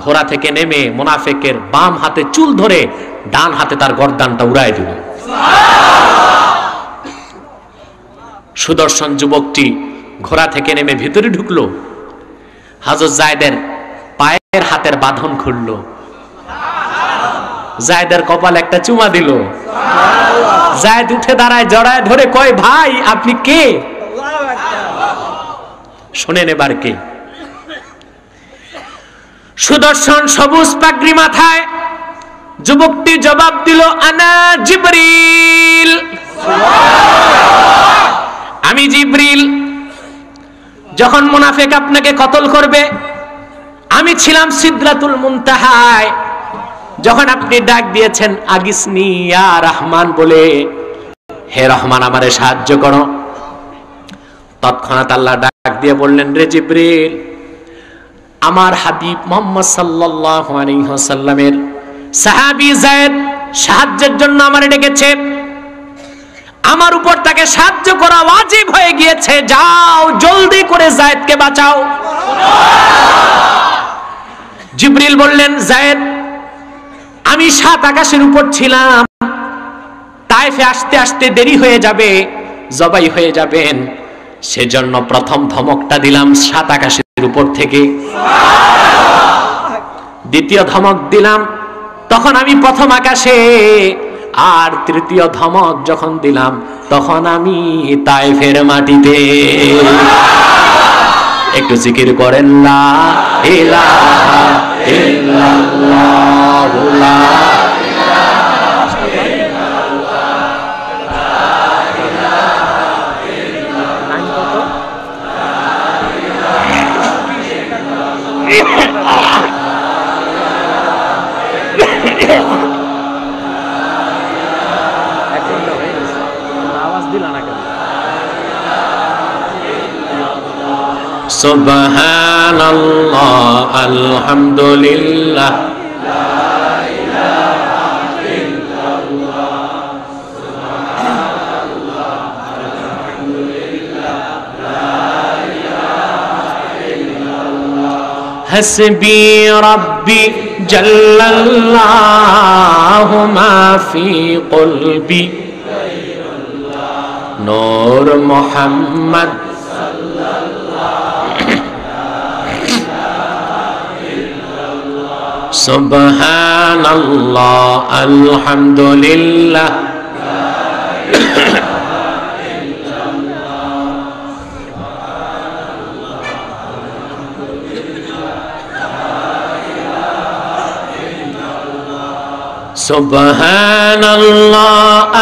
ঘোড়া থেকে নেমে মুনাফিকের বাম হাতে চুল ধরে ডান হাতে তার গর্দানটা উড়ায় দিল। সুদর্শন যুবকটি ঘোড়া থেকে নেমে ভিতরে ঢুকলো, হযরত যায়েদের পায়ের হাতের বাঁধন খুললো, যায়েদের কপাল একটা চুমা দিল। যায়েদ উঠে দাঁড়ায়, জড়ায় ধরে কয়, ভাই আপনি কে? শোনেন এবার কে। সুদর্শন সবুজ পাগড়ি মাথায় যুবকটি জবাব দিল, আনা জিবরিল, আমি জিবরিল। যখন মুনাফিক আপনাকে কতল করবে, আমি ছিলাম সিদরাতুল মুনতাহায়। যখন আপনি ডাক দিয়েছেন আগিসনি ইয়া রহমান বলে, হে রহমান আমারে সাহায্য করো, তৎক্ষণাৎ আল্লাহ ডাক দিয়ে বললেন, রে জিবরিল, আমার হাবিব মুহাম্মদ সাল্লাল্লাহু আলাইহি ওয়াসাল্লামের সাহাবী যায়েদ সাহায্যের জন্য আমারে ডেকেছে। আমার উপর তাকে সাহায্য করা ওয়াজিব হয়ে গিয়েছে, যাও জলদি করে যায়েদকে বাঁচাও। জিবরিল বললেন, যায়েদ আমি 7 আকাশের উপর ছিলাম, তায়েফে আসতে আসতে দেরি হয়ে যাবে, জবাই হয়ে যাবেন, সেজন্য প্রথম ধমকটা দিলাম 7 আকাশের উপর থেকে। দ্বিতীয় ধমক দিলাম তখন আমি প্রথম আকাশে, আর তৃতীয় ধমক যখন দিলাম তখন আমি তায়েফের মাটিতে। একটু জিকির করেন লা ইলাহা ইল্লাল্লাহ লা সুবহানাল্লাহ আলহামদুলিল্লাহ হাসবি রাব্বি জাল্লাল্লাহু মা ফি কলবি নূর মুহাম্মদ সুবহানাল্লাহ আলহামদুলিল্লাহ সুবহানাল্লাহ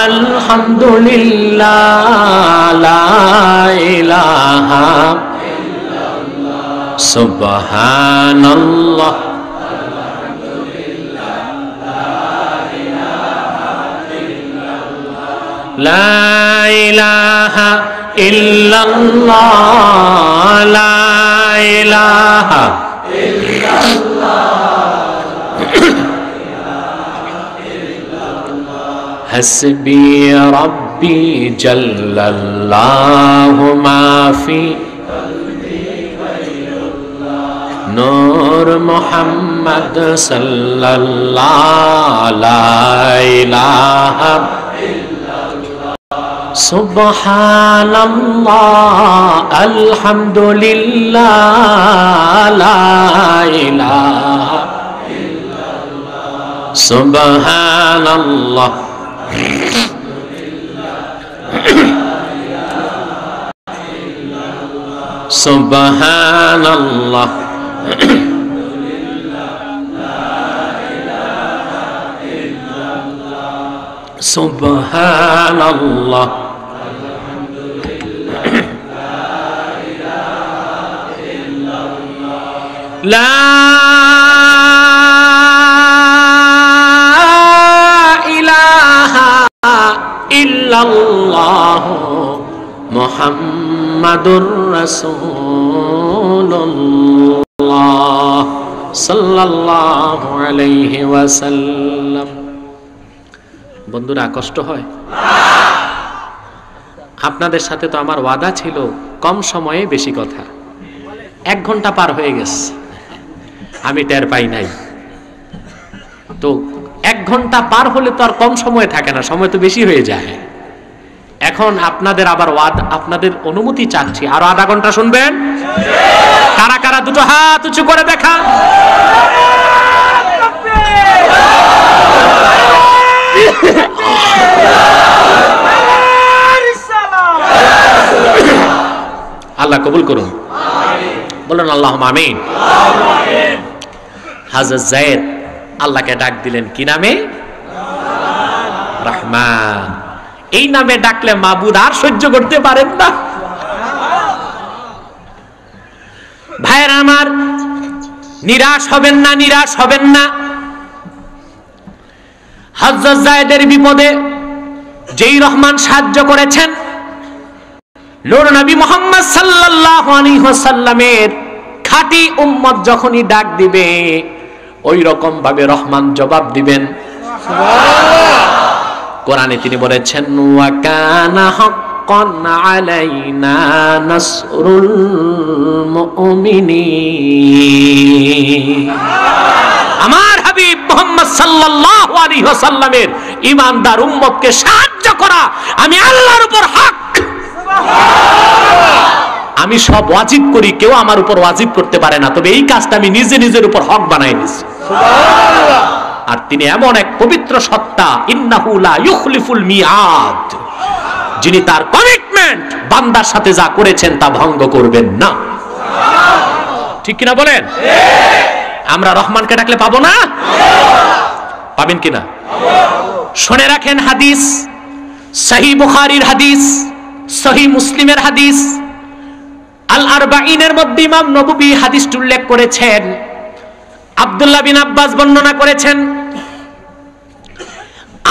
আলহামদুলিল্লাহ লা ইলাহা ইল্লাল্লাহ সুবহানাল্লাহ লা ইলাহা ইল্লাল্লাহ লা ইলাহা হাসবি রাব্বি জাল্লাল্লাহু মা ফি নূর মুহাম্মদ সাল্লাল্লাহু লা ইলাহা সুবহানাল্লাহ আলহামদুলিল্লাহ লা ইলাহা সুবহানাল্লাহ সুবহানাল্লাহ সুবহানাল্লাহ লা ইলাহা ইল্লাল্লাহ মুহাম্মাদুর রাসূলুল্লাহ সাল্লাল্লাহু আলাইহি ওয়াসাল্লাম। বন্ধুরা কষ্ট হয়? আপনাদের সাথে তো আমার ওয়াদা ছিল কম সময়ে বেশি কথা। 1 ঘন্টা পার হয়ে গেছে, আমি টের পাই নাই। তো 1 ঘন্টা পার হলে তো আর কম সময় থাকে না, সময় তো বেশি হয়ে যায়। এখন আপনাদের আবার আপনাদের অনুমতি চাচ্ছি, আরো আধা ঘন্টা শুনবেন? কারা কারা দুটো হাত উঁচু করে দেখা। আল্লাহ কবুল করুন, বলুন আল্লাহুম্মা আমিন। হযরত যায়েদ আল্লাহকে ডাক দিলেন কি নামে? রহমান। এই নামে ডাকলে মাবুদ আর সহ্য করতে পারেন না। ভাইয়ের আমার, নিরাশ হবেন না, নিরাশ হবেন না। হযরত যায়েদের বিপদে যেই রহমান সাহায্য করেছেন, নূর নবী মুহাম্মদ সাল্লাল্লাহু আলাইহি ওয়াসাল্লামের খাঁটি উম্মত যখনই ডাক দিবে ওই রকম ভাবে রহমান জবাব দিবেন। সুবহানাল্লাহ। কোরআনে তিনি বলেছেন ওয়া কানা হাক্কান আলাইনা নাসরুল মুমিনিন। আমার হাবিব মুহাম্মদ সাল্লাল্লাহু আলাইহি ওয়াসাল্লামের ঈমানদার উম্মতকে সাহায্য করা আমি আল্লাহর উপর হক। আমি সব ওয়াজিব করি, কেউ আমার উপর ওয়াজিব করতে পারে না, তবে এই কাজটা আমি নিজে নিজের উপর হক বানাই নিয়েছি। সুবহানাল্লাহ। আর তিনি এমন এক পবিত্র সত্তা, ইন্নাহু লা ইউখলিফুল মিআদ, যিনি তার কমিটমেন্ট বান্দার সাথে যা করেছেন তা ভঙ্গ করবেন না। ঠিক কিনা বলেন? আমরা রহমানকে ডাকলে পাবো না? পাবেন কিনা? শুনে রাখেন হাদিস, সহিহ বুখারীর হাদিস, সহিহ মুসলিমের হাদিস, আল আরবাঈনের মধ্যে ইমাম নববী হাদিসটি উল্লেখ করেছেন। আব্দুল্লাহ বিন আব্বাস বর্ণনা করেছেন,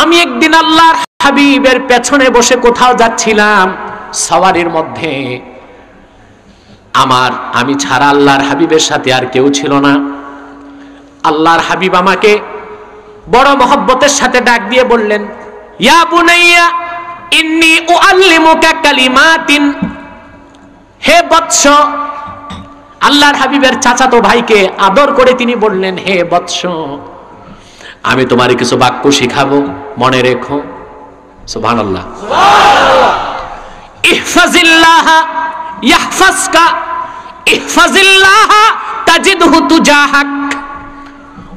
আমি একদিন আল্লাহর হাবিবের পেছনে বসে কোথাও যাচ্ছিলাম, সওয়ারির মধ্যে আমি ছাড়া আল্লাহর হাবিবের সাথে আর কেউ ছিল না। আল্লাহর হাবিব আমাকে বড় মহব্বতের সাথে ডাক দিয়ে বললেন, ইয়া বুনাইয়া ইন্নী উআল্লিমুকা কালিমাতিন, হে বৎস। আল্লাহর হাবিবের চাচাতো ভাইকে আদর করে তিনি বললেন, হে বৎস, আমি তোমারে কিছু বাক্য শিখাবো, মনে রেখো। সুবহানাল্লাহ। ইহফাজিল্লাহ ইয়াহফাজকা, ইহফাজিল্লাহ তাজিদহু তুজাহাক,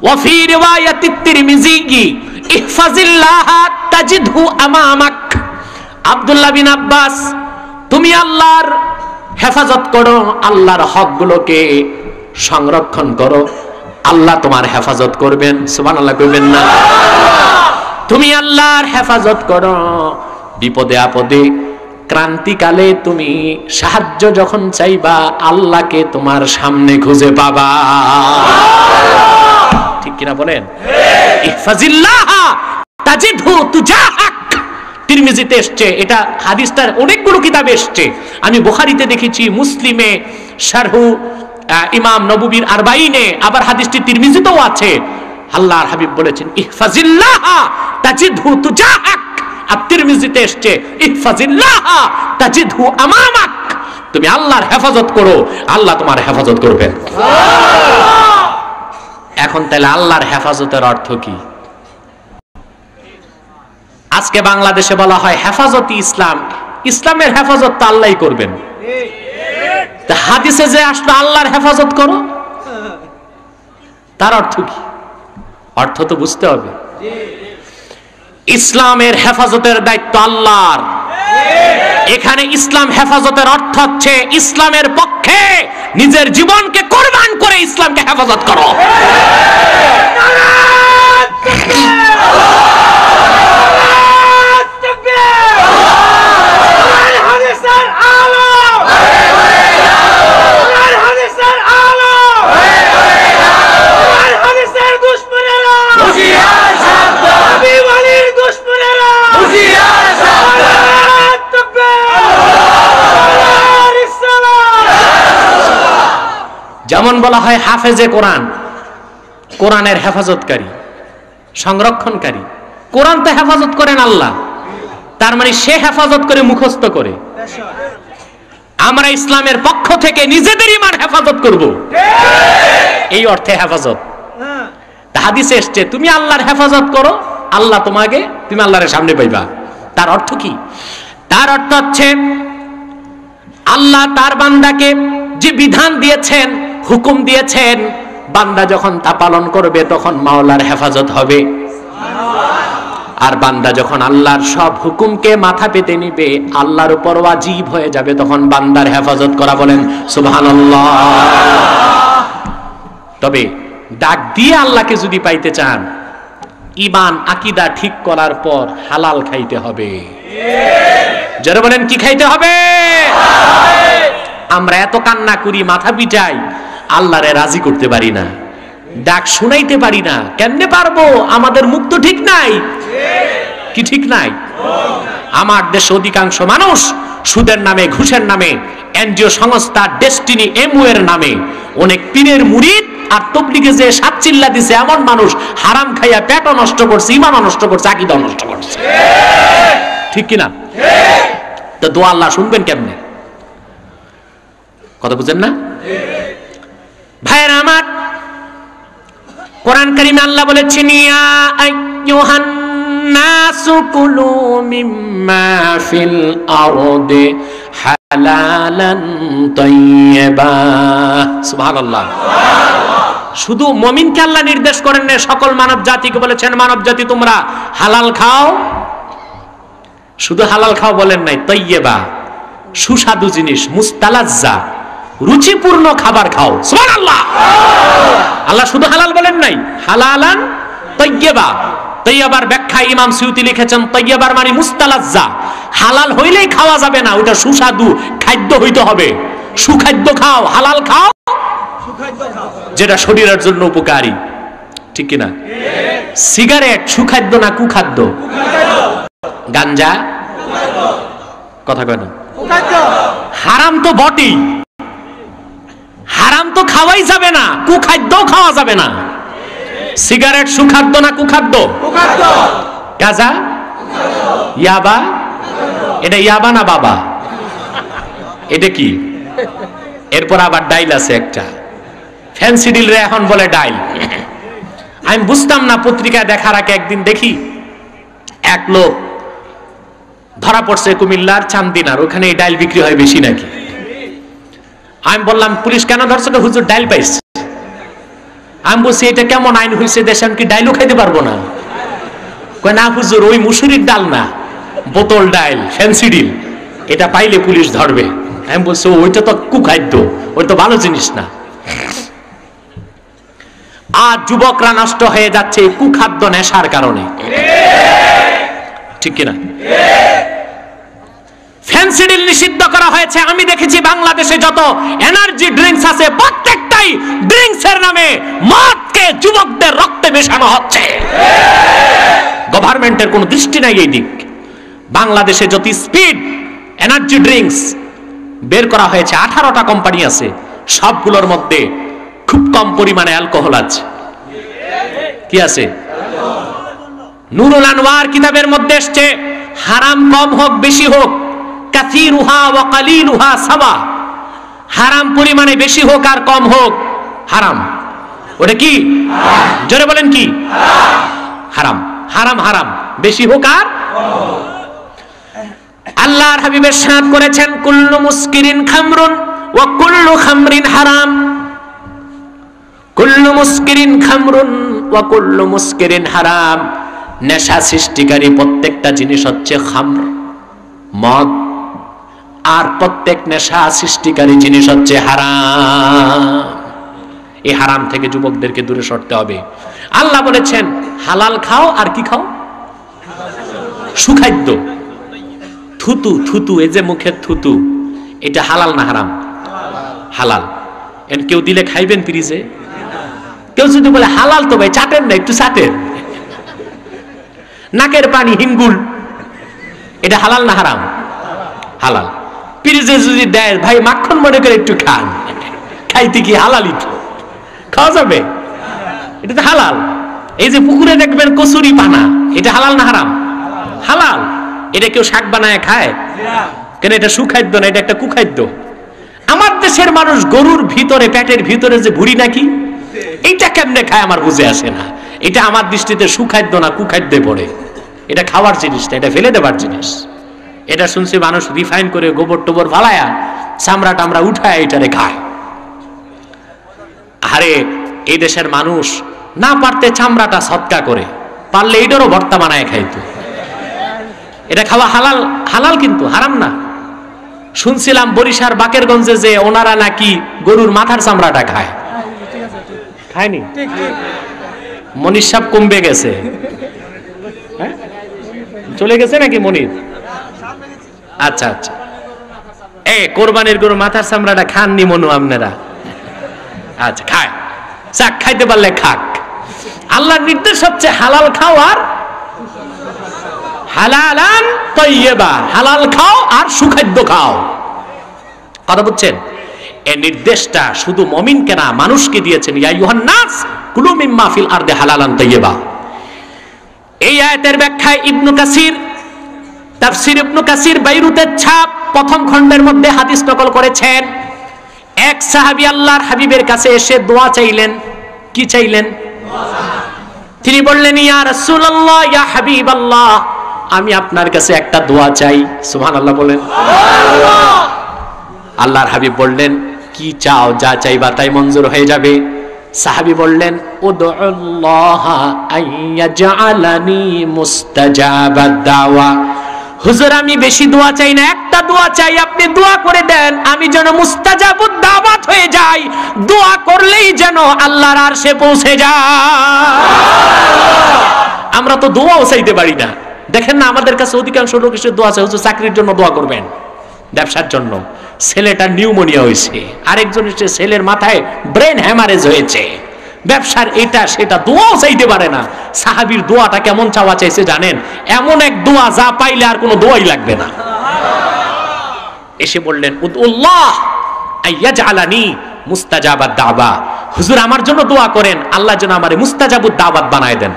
ওয়া ফি রিওয়ায়াতিত তিরমিজি ইহফাজিল্লাহ তাজিদহু আমামাক। আব্দুল্লাহ বিন আব্বাস, তুমি আল্লাহর হেফাজত করো, আল্লাহর হকগুলোকে সংরক্ষণ করো, আল্লাহ তোমার হেফাজত করবেন। সুবহানাল্লাহ কইবেন না? তুমি আল্লাহর হেফাজত করো, বিপদে আপদে ক্রান্তিকালে তুমি সাহায্য যখন চাইবা, আল্লাহকে তোমার সামনে খুঁজে পাবা। ঠিক কিনা বলেন? ইহফাজিল্লাহ তাজিদহু তুজাহাক। তিরমিজিতে এসছে, এটা হাদিসটার অনেকগুলো কিতাবে এসছে। আমি বুখারীতে দেখেছি, মুসলিমে, শারহু ইমাম নববীর আরবাঈনে, আবার হাদিসটি তিরমিজিতেও আছে। আল্লাহর হাবিব বলেছেন, ইহফাজিল্লাহ তাজিদহু তুজাহাক। আর তিরমিজিতে এসছে, ইহফাজিল্লাহ তাজিদহু আমামাক। তুমি আল্লাহর হেফাজত করো, আল্লাহ তোমার হেফাজত করবেন। এখন তাহলে আল্লাহর হেফাজতের অর্থ কি? আজকে বাংলাদেশে বলা হয় হেফাজতি ইসলাম, ইসলামের হেফাজত তো আল্লাহই করবেন। হাদিসে যে আসলো আল্লাহর হেফাজত করো, তার অর্থ কি? অর্থ তো বুঝতে হবে। ইসলামের হেফাজতের দায়িত্ব আল্লাহর। এখানে ইসলাম হেফাজতের অর্থ হচ্ছে ইসলামের পক্ষে নিজের জীবনকে কোরবান করে ইসলামকে হেফাজত করো। যেমন বলা হয় হাফেজে কোরআন, কোরআনের হেফাজতকারী, সংরক্ষণকারী। কোরআন তো হেফাজত করেন আল্লাহ, তার মানে সে হেফাজত করে, মুখস্থ করে। আমরা ইসলামের পক্ষ থেকে নিজেদের ঈমান হেফাজত করব, এই অর্থে হেফাজত। হাদিসে এসছে, তুমি আল্লাহর হেফাজত করো, আল্লাহ তোমাকে, তুমি আল্লাহর সামনে পাইবা। তার অর্থ কি? তার অর্থ হচ্ছে আল্লাহ তার বান্দাকে যে বিধান দিয়েছেন, হুকুম দিয়েছেন, বান্দা যখন তা পালন করবে তখন মাওলার হেফাজত হবে। আর বান্দা যখন আল্লাহর সব হুকুমকে মাথা পেতে নিবে, আল্লাহর উপর ওয়াজিব হয়ে যাবে, তখন বান্দার হেফাজত করা। বলেন সুবহানাল্লাহ। তবে ডাক দিয়ে আল্লাহকে যদি পাইতে চান, ঈমান আকীদা ঠিক করার পর হালাল খাইতে হবে। যারা বলেন কি খাইতে হবে? আমরা এত কান্না করি, মাথা পিটাই, আল্লাহরে রাজি করতে পারি না, ডাক শুনাইতে পারি না। কেমনে পারবো? আমাদের মুখ তো ঠিক নাই। কি ঠিক নাই? আমার দেশে অধিকাংশ মানুষ সুদের নামে, ঘুষের নামে, এনজিও সংস্থা ডেস্টিনি এমও এর নামে অনেক পীরের মুরিদ আর তবলিগে যে সাত চিল্লা দিছে এমন মানুষ হারাম খাইয়া পেটও নষ্ট করছে, ঈমানও নষ্ট করছে, আকীদাও নষ্ট করছে। ঠিক কিনা? তো দোয়া আল্লাহ শুনবেন কেমনে? কথা বুঝেন না ভাইরা আমার? কোরআন কারীমে আল্লাহ বলেছেন, ইয়া আইয়ুহান নাসু কুলু মিম্মা ফিল আরদি হালালান তাইয়্যিবা। সুবহানাল্লাহ। শুধু মুমিনকে আল্লাহ নির্দেশ করেন না, সকল মানব জাতিকে বলেছেন, মানব জাতি তোমরা হালাল খাও। শুধু হালাল খাও বলেন নাই, তাইয়্যিবা সুস্বাদু জিনিস, মুস্তালাজ্জা রুচিপূর্ণ খাবার খাও। সুবহানাল্লাহ। আল্লাহ শুধু হালাল বলেন নাই, হালালান তাইয়্যিবা। তাইয়্যিবার ব্যাখ্যা ইমাম সুয়ুতি লিখেছেন, তাইয়্যিবার মানে মুস্তালাজ্জা। হালাল হইলেই খাওয়া যাবে না, ওটা সুস্বাদু খাদ্য হইতে হবে। সুখাদ্য খাও, হালাল খাও, যেটা শরীরের জন্য উপকারী। ঠিক কিনা? সিগারেট সুখাদ্য না কুখাদ্য? গাঞ্জা কথা কয় না? হারাম তো বটেই, হারাম তো খাওয়াই যাবে না, কুখাদ্যও খাওয়া যাবে না। সিগারেট সুখাদ্য না কুখাদ্য? গাঁজা, ইয়াবা, এটা ইয়াবা না বাবা? এটা কি? এরপর আবার ডাইল আছে একটা, ফেন্সিডিল রে এখন বলে ডাইল। আমি বুঝতাম না, পত্রিকায় দেখার আগে একদিন দেখি এক লোক ধরা পড়ছে কুমিল্লার চান্দিনার, ওখানে এই ডাইল বিক্রি হয় বেশি নাকি। আমি বললাম, পুলিশ কেন ধরছে? হুজুর ডাইল পাইছে। আমি বলছি, এটা কেমন আইন হয়েছে দেশে, আমি কি ডাইলও খাইতে পারবো না? কয় না হুজুর, ওই মুসুরির ডাল না, বোতল ডাইল, ফেন্সিডিল, এটা পাইলে পুলিশ ধরবে। আমি বলছি, ওইটা তো কুখাদ্য, ওইটা তো ভালো জিনিস না। আর যুবকরা নষ্ট হয়ে যাচ্ছে এই কুখাদ্য নেশার কারণে। ঠিক কিনা? ফেন্সিডিল নিষিদ্ধ করা হয়েছে। আমি দেখেছি বাংলাদেশে যত এনার্জি ড্রিঙ্কস আছে প্রত্যেকটাই ড্রিঙ্কসের নামে মদকে যুবকদের রক্তে মেশানো হচ্ছে। গভর্নমেন্টের কোনো দৃষ্টি নাই এই দিক। বাংলাদেশে যত স্পিড এনার্জি ড্রিঙ্কস বের করা হয়েছে, 18টা কোম্পানি আছে, সবগুলোর মধ্যে খুব কম পরিমাণে অ্যালকোহল আছে। কি আছে? নুরুল আনওয়ার কিতাবের মধ্যে এসেছে, হারাম কম হোক বেশি হোক, কাসীরুহা ওয়া কালিলুহা সাওয়া। হারাম পরিমাণে বেশি হোক আর কম হোক হারাম। ওটা কি? জোরে বলেন কি? হারাম। হারাম হারাম, বেশি হোক আর আল্লাহর হাবিব ইরশাদ করেছেন, কুল্লু মুসকিরিন খামরুন ওয়া কুল্লু খামরিন হারাম। কুল্লু মুসকিরিন খামরুন ওয়া কুল্লু মুসকিরিন হারাম। নেশা সৃষ্টিকারী প্রত্যেকটা জিনিস হচ্ছে খামর, মদ, আর প্রত্যেক নেশা সৃষ্টিকারী জিনিস হচ্ছে হারাম। এই হারাম থেকে যুবকদেরকে দূরে সরতে হবে। আল্লাহ বলেছেন, হালাল খাও। আর কি খাও? সুখাদ্য। থুতু, থুতু, এই যে মুখের থুতু, এটা হালাল না হারাম? হালাল। কেউ দিলে খাইবেন ফ্রিজে? কেউ যদি বলে হালাল তো ভাই চাটেন না, একটু চাটেন। নাকের পানি, হিঙ্গুল, এটা হালাল না হারাম? হালাল। ফ্রিজে যদি দেয়, ভাই মাখন মনে করে একটু খান, খাইতে কি হালালই তো, খাওয়া যাবে, এটা তো হালাল। এই যে পুকুরে দেখবেন কচুরি পানা, এটা হালাল না হারাম? হালাল। এটা কেউ শাক বানায় খায়? কেন? এটা সুখাদ্য না, এটা একটা কুখাদ্য। আমার দেশের মানুষ গরুর ভিতরে, পেটের ভিতরে যে ভুঁড়ি নাকি, এইটা কেমনে খায় আমার বুঝে আসে না। এটা আমার দৃষ্টিতে সুখাদ্য না কুখাদ্যে পড়ে। এটা খাওয়ার জিনিস না, এটা ফেলে দেবার জিনিস। এটা শুনছি মানুষ রিফাইন করে গোবর টোবর ফালায়া চামড়া টামড়া উঠায় এটারে খায়। আরে এই দেশের মানুষ না পারতে চামড়াটা সৎকা করে, পারলে এটারও ভর্তা বানায় খাইতো। এটা খাওয়া হালাল, হালাল কিন্তু হারাম না। শুনছিলাম বরিশার বাকেরগঞ্জে যে ওনারা নাকি গরুর মাথার চামড়াটা খায়। খায়নি? মনির সাহেব কমবে গেছে, চলে গেছে নাকি মনির? আচ্ছা আচ্ছা, এই কোরবানির গরুর মাথার চামড়াটা খাননি মনু আপনারা? আচ্ছা, খায়, যাক, খাইতে পারলে খাক। আল্লাহর নির্দেশ হচ্ছে হালাল খাও আর হালালান তাইয়্যিবা, হালাল খাও আর সুখাদ্য খাও। কথা বুঝছেন? এই নির্দেশটা শুধু মুমিনকে না, মানুষকে দিয়েছেন। ইয়া আইয়ুহান নাস কুলু মিম্মা ফিল আরদি হালালান তাইয়্যিবা। এই আয়াতের ব্যাখ্যায় ইবনে কাসির, তাফসীর ইবনে কাসির বাইরুতের ছাপ প্রথম খণ্ডের মধ্যে হাদিস নকল করেছেন। এক সাহাবী আল্লাহর হাবিবের কাছে এসে দোয়া চাইলেন। কি চাইলেন? তিনি বললেন, ইয়া রাসূলুল্লাহ, ইয়া হাবিবাল্লাহ, আমি আপনার কাছে একটা দোয়া চাই। সুবহানাল্লাহ বলেন। আল্লাহর হাবিব বললেন, কি চাও? যা চাইবা তাই মঞ্জুর হয়ে যাবে। সাহাবী বললেন, উদউল্লাহ আইয়াজআলানি মুস্তাজাবাদ দাওয়া। হুজুর, আমি বেশি দোয়া চাই না, একটা দোয়া চাই, আপনি দোয়া করে দেন আমি যেন মুস্তাজাবুদ দাওয়াত হয়ে যাই। দোয়া করলেই যেন আল্লাহর আরশে পৌঁছে যায়। আমরা তো দোয়াও চাইতে পারি না। দেখেন না, আমাদের কাছে অধিকাংশ লোক এসে দোয়া চায়, হুজুর চাকরির জন্য দোয়া করবেন, ব্যবসার জন্য, ছেলেটার নিউমোনিয়া হয়েছে, আরেকজন এসে ছেলের মাথায় ব্রেন হ্যামারেজ হয়েছে, ব্যবসার এটা সেটা, দোয়াও চাইতে পারে না। সাহাবীর দোয়াটা কেমন চাওয়া চাইছে জানেন? এমন এক দোয়া যা পাইলে আর কোনো দোয়াই লাগবে না। এসে বললেন, উদউল্লাহ আইয়াজআলানি মুস্তাজাবাদ দাওয়া। হুজুর, আমার জন্য দোয়া করেন, আল্লাহ যেন আমারে মুস্তাজাবুদ দাওয়াত বানায় দেন।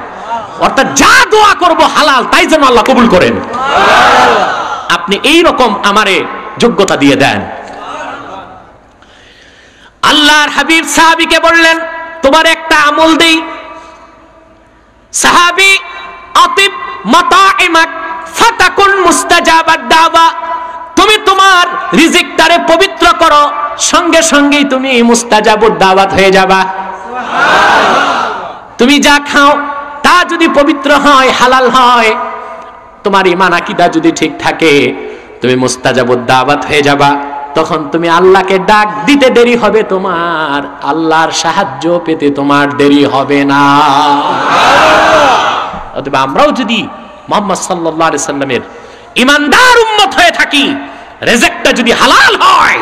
অর্থাৎ যা দোয়া করব হালাল, তাই যেন আল্লাহ কবুল করেন। আপনি এই রকম আমারে যোগ্যতা দিয়ে দেন। আল্লাহর হাবিব সাহাবীকে বললেন, তোমার একটা আমল দেই। সাহাবী, আতিব মাতাইমাক ফাতাকুন মুস্তাজাবাদ দাওয়া। তুমি তোমার রিজিকটারে পবিত্র করো, সঙ্গে সঙ্গেই তুমি মুস্তাজাবুদ দাওয়াত হয়ে যাবা। তুমি যা খাও তা যদি পবিত্র হয়, হালাল হয়, তোমার ঈমান আকীদা যদি ঠিক থাকে, তুমি মুস্তাজাবুদ দাওয়াত হয়ে যাবা। তখন তুমি আল্লাহকে ডাক দিতে দেরি হবে তোমার, আল্লাহর সাহায্য পেতে তোমার দেরি হবে না। অতএব আমরাও যদি মুহাম্মদ সাল্লাল্লাহু আলাইহি সাল্লামের ঈমানদার উম্মত হয়ে থাকি, রিজিকটা যদি হালাল হয়,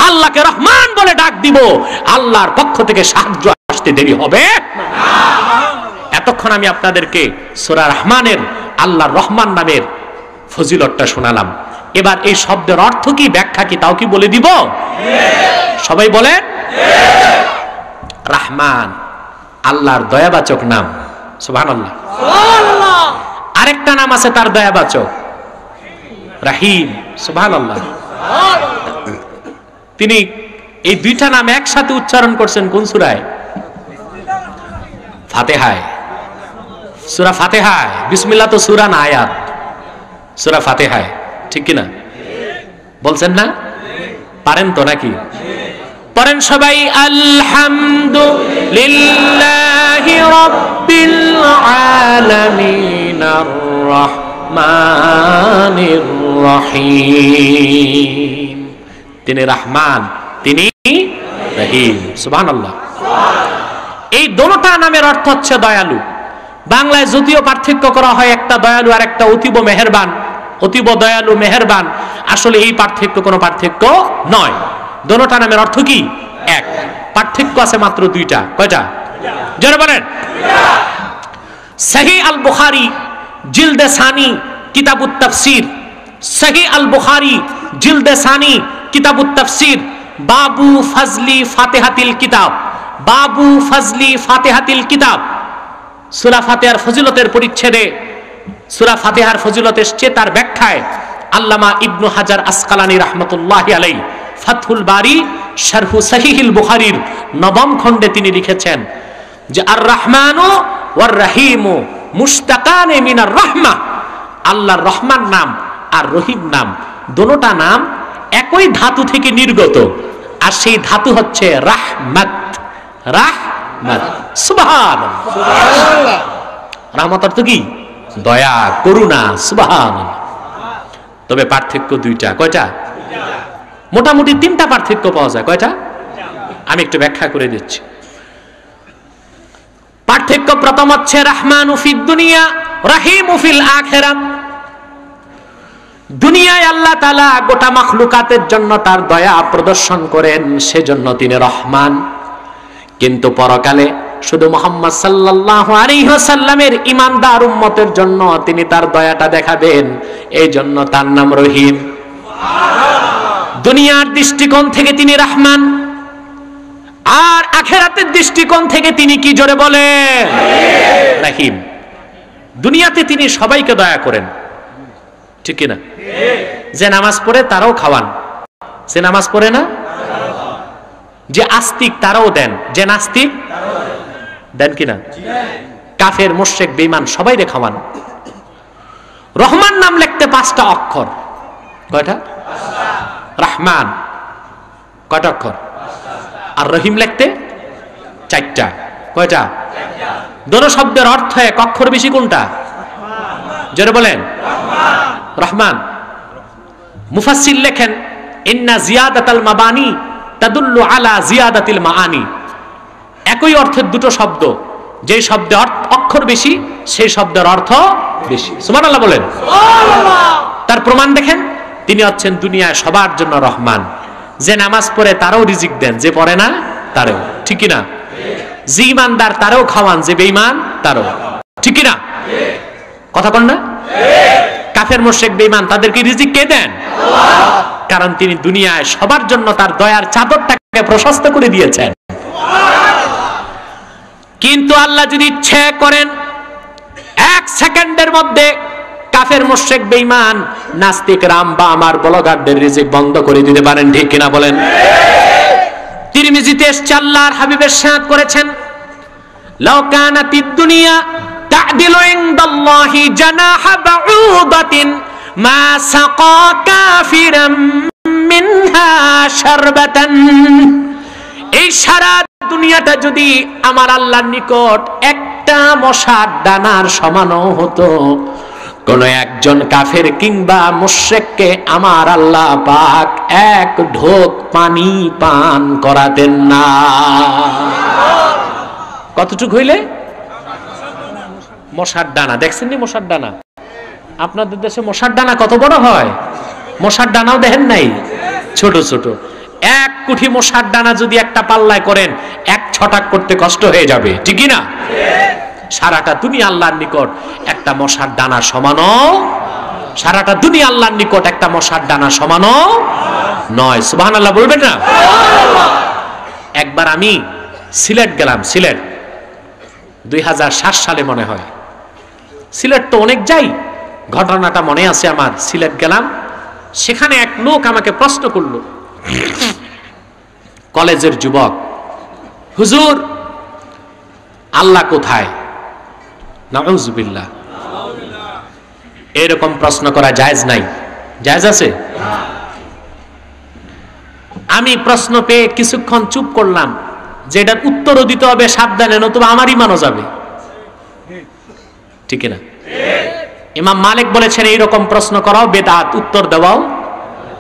আল্লাহকে রহমান বলে ডাক দিব, আল্লাহর পক্ষ থেকে সাহায্য আসতে দেরি হবে না। এতক্ষণ আমি আপনাদেরকে সূরা রহমানের আল্লাহর রহমান নামের ফজিলতটা শোনালাম। এবার এই শব্দের অর্থ কি, ব্যাখ্যা কি, তাও কি বলে দিব? সবাই বলেন। রহমান আল্লাহর দয়াবাচক নাম। সুবহানাল্লাহ। আরেকটা নাম আছে তার দয়াবাচক, রহিম। সুবহানাল্লাহ। তিনি এই দুইটা নাম একসাথে উচ্চারণ করছেন কোন সূরায়? ফাতিহায়। সূরা ফাতিহায়। বিসমিল্লাহ তো সূরা না, আয়াত। সূরা ফাতিহায়, ঠিক কিনা? বলছেন না? পারেন তো নাকি? পড়েন সবাই, আলহামদুলিল্লাহি রাব্বিল আলামিন আর রহমানির রহিম। তিনি রহমান, তিনি রহিম। সুবহানাল্লাহ। এই দুটো নামের অর্থ হচ্ছে দয়ালু। বাংলায় যদিও পার্থক্য করা হয়, একটা দয়ালু আর একটা অতীব মেহেরবান, অতীব দয়ালু মেহেরবান, আসলে এই পার্থক্য কোনো পার্থক্য নয়। দুটো নামের অর্থ কি? এক। পার্থক্য আছে মাত্র দুইটা। কয়টা? জোরে বলেন। সহিহ আল বুখারী জিলদে সানি কিতাবুত তাফসীর, সহিহ আল বুখারী জিলদে সানি কিতাবুত তাফসীর, বাবু ফাজলি ফাতিহাতিল কিতাব, বাবু ফাজলি ফাতিহাতিল কিতাব। সূরা ফাতিহার ফজিলতের পরিচ্ছেদে সূরা ফাতিহার ফজিলত এসেছে, তার ব্যাখ্যায় আল্লামা ইবনু হাজার আসকালানী রাহমাতুল্লাহি আলাইহি ফাতহুল বারি শারহু সহিহুল বুখারীর ৯ম খণ্ডে তিনি লিখেছেন যে আর রহমানু ওয়ার রহিমু মুশতাকানে মিনার রাহমা। আল্লাহর রহমান নাম আর রহিম নাম, দুটোটা নাম একই ধাতু থেকে নির্গত, আর সেই ধাতু হচ্ছে রাহমাত। রাহমাত। সুবহানাল্লাহ। রহমত অর্থ কি? দয়া, করুণা। সুবহানাল্লাহ। তবে পার্থক্য দুইটা। কয়টা? মোটামুটি তিনটা পার্থক্য পাওয়া যায়। কয়টা? আমি একটু ব্যাখ্যা করে দিচ্ছি। পার্থক্য প্রথম হচ্ছে রহমানু ফিদ দুনিয়া রহিমু ফিল আখিরাত। দুনিয়ায় আল্লাহ তাআলা গোটা মাখলুকাতের জন্য তার দয়া প্রদর্শন করেন, সেজন্য তিনি রহমান। কিন্তু পরকালে শুধু মুহাম্মদ সাল্লাল্লাহু আলাইহি ওয়াসাল্লামের ঈমানদার উম্মতের জন্য তিনি তার দয়াটা দেখাবেন, এই জন্য তার নাম রহিম। দুনিয়ার দৃষ্টিকোণ থেকে তিনি রহমান, আর আখিরাতের দৃষ্টিকোণ থেকে তিনি কি জোরে বলেন? রহিম। দুনিয়াতে তিনি সবাইকে দয়া করেন, ঠিক কি না? যে নামাজ পড়ে তারাও খাওয়ান, যে নামাজ পড়ে না, যে আস্তিক তারাও দেন, যে নাস্তিক দেন কিনা? কাফের, মুশরিক, বেঈমান সবাইরে খাওয়ান। রহমান নাম লিখতে 5টা অক্ষর, কয়টা? রহমান কয়টা অক্ষর? আর রহিম লিখতে 4টা, কয়টা? দোনো শব্দের অর্থ এক, অক্ষর বেশি কোনটা? জোরে বলেন। রহমান। মুফাসসির লেখেন ইন্না জিয়াদাতাল মাবানি তাদুল্লু আলা জিয়াদাতিল মাআনি। একই অর্থের দুটো শব্দ, যে শব্দের অক্ষর বেশি সেই শব্দের অর্থ বেশি। সুবহানাল্লাহ বলেন। তার প্রমাণ দেখেন, তিনি হচ্ছেন দুনিয়ায় সবার জন্য রহমান। যে নামাজ পড়ে তারও রিজিক দেন, যে পড়ে না তারও, ঠিক কি না? যে ঈমানদার তারও খাওয়ান, যে বেঈমান তারও, ঠিক কি না? কথা বল না? কাফের, মুশরিক, বেঈমান তাদেরকে রিজিক কে দেন? আল্লাহ। কারণ তিনি দুনিয়ায় সবার জন্য তার দয়ার চাদরটাকে প্রশস্ত করে দিয়েছেন। কিন্তু আল্লাহ যদি ইচ্ছে করেন 1 সেকেন্ডের মধ্যে কাফের, মুশরিক, বেঈমান, নাস্তিক, রামবা আমার ব্লগারদের রিজিক বন্ধ করে দিতে পারেন, ঠিক কিনা বলেন? তিরমিজিতে এসেছে, আল্লাহর হাবিবের সাথ করেছেন, লাউ কানাতিদ দুনিয়া তা'দিলু ইনদাল্লাহি জানাহা বাউদাতিন মা সাকা কাফিরাম মিনহা শারবাতান। এই সারা দুনিয়াটা যদি আমার আল্লাহর নিকট একটা মশার দানার সমানও হতো, কোন একজন কাফের কিংবা মুশরিককে আমার আল্লাহ পাক 1 ঢোক পানি পান করাতেন না। কতটুকু হইলে? মশার দানা। দেখছেন নি মশার দানা? আপনাদের দেশে মশার দানা কত বড় হয়? মশার দানাও দেখেন নাই, ছোট ছোট। 1 কুঠি মশার দানা যদি একটা পাল্লায় করেন, 1 ছটাক করতে কষ্ট হয়ে যাবে, ঠিক না? সারাটা দুনিয়া আল্লাহর নিকট একটা মশার দানা সমানও, সারাটা দুনিয়া আল্লাহর নিকট একটা মশার দানা সমানও নয়। সুবহানাল্লাহ বলবেন না? একবার আমি সিলেট গেলাম, সিলেট 2007 সালে মনে হয়। সিলেট তো অনেক যাই, ঘটনাটা মনে আছে আমার। সিলেট গেলাম, সেখানে এক লোক আমাকে প্রশ্ন করলো, কলেজের যুবক, হুজুর আল্লাহ কোথায়? নাউযুবিল্লাহ। এরকম প্রশ্ন করা জায়েজ নাই? জায়েজ আছে? আমি প্রশ্ন পেয়ে কিছুক্ষণ চুপ করলাম, যে এটার উত্তরও দিতে হবে সাবধানে, নতুবা আমার ঈমানও যাবে, ঠিক না? ইমাম মালিক বলেছেন এইরকম প্রশ্ন করাও বেদাত, উত্তর দেওয়াও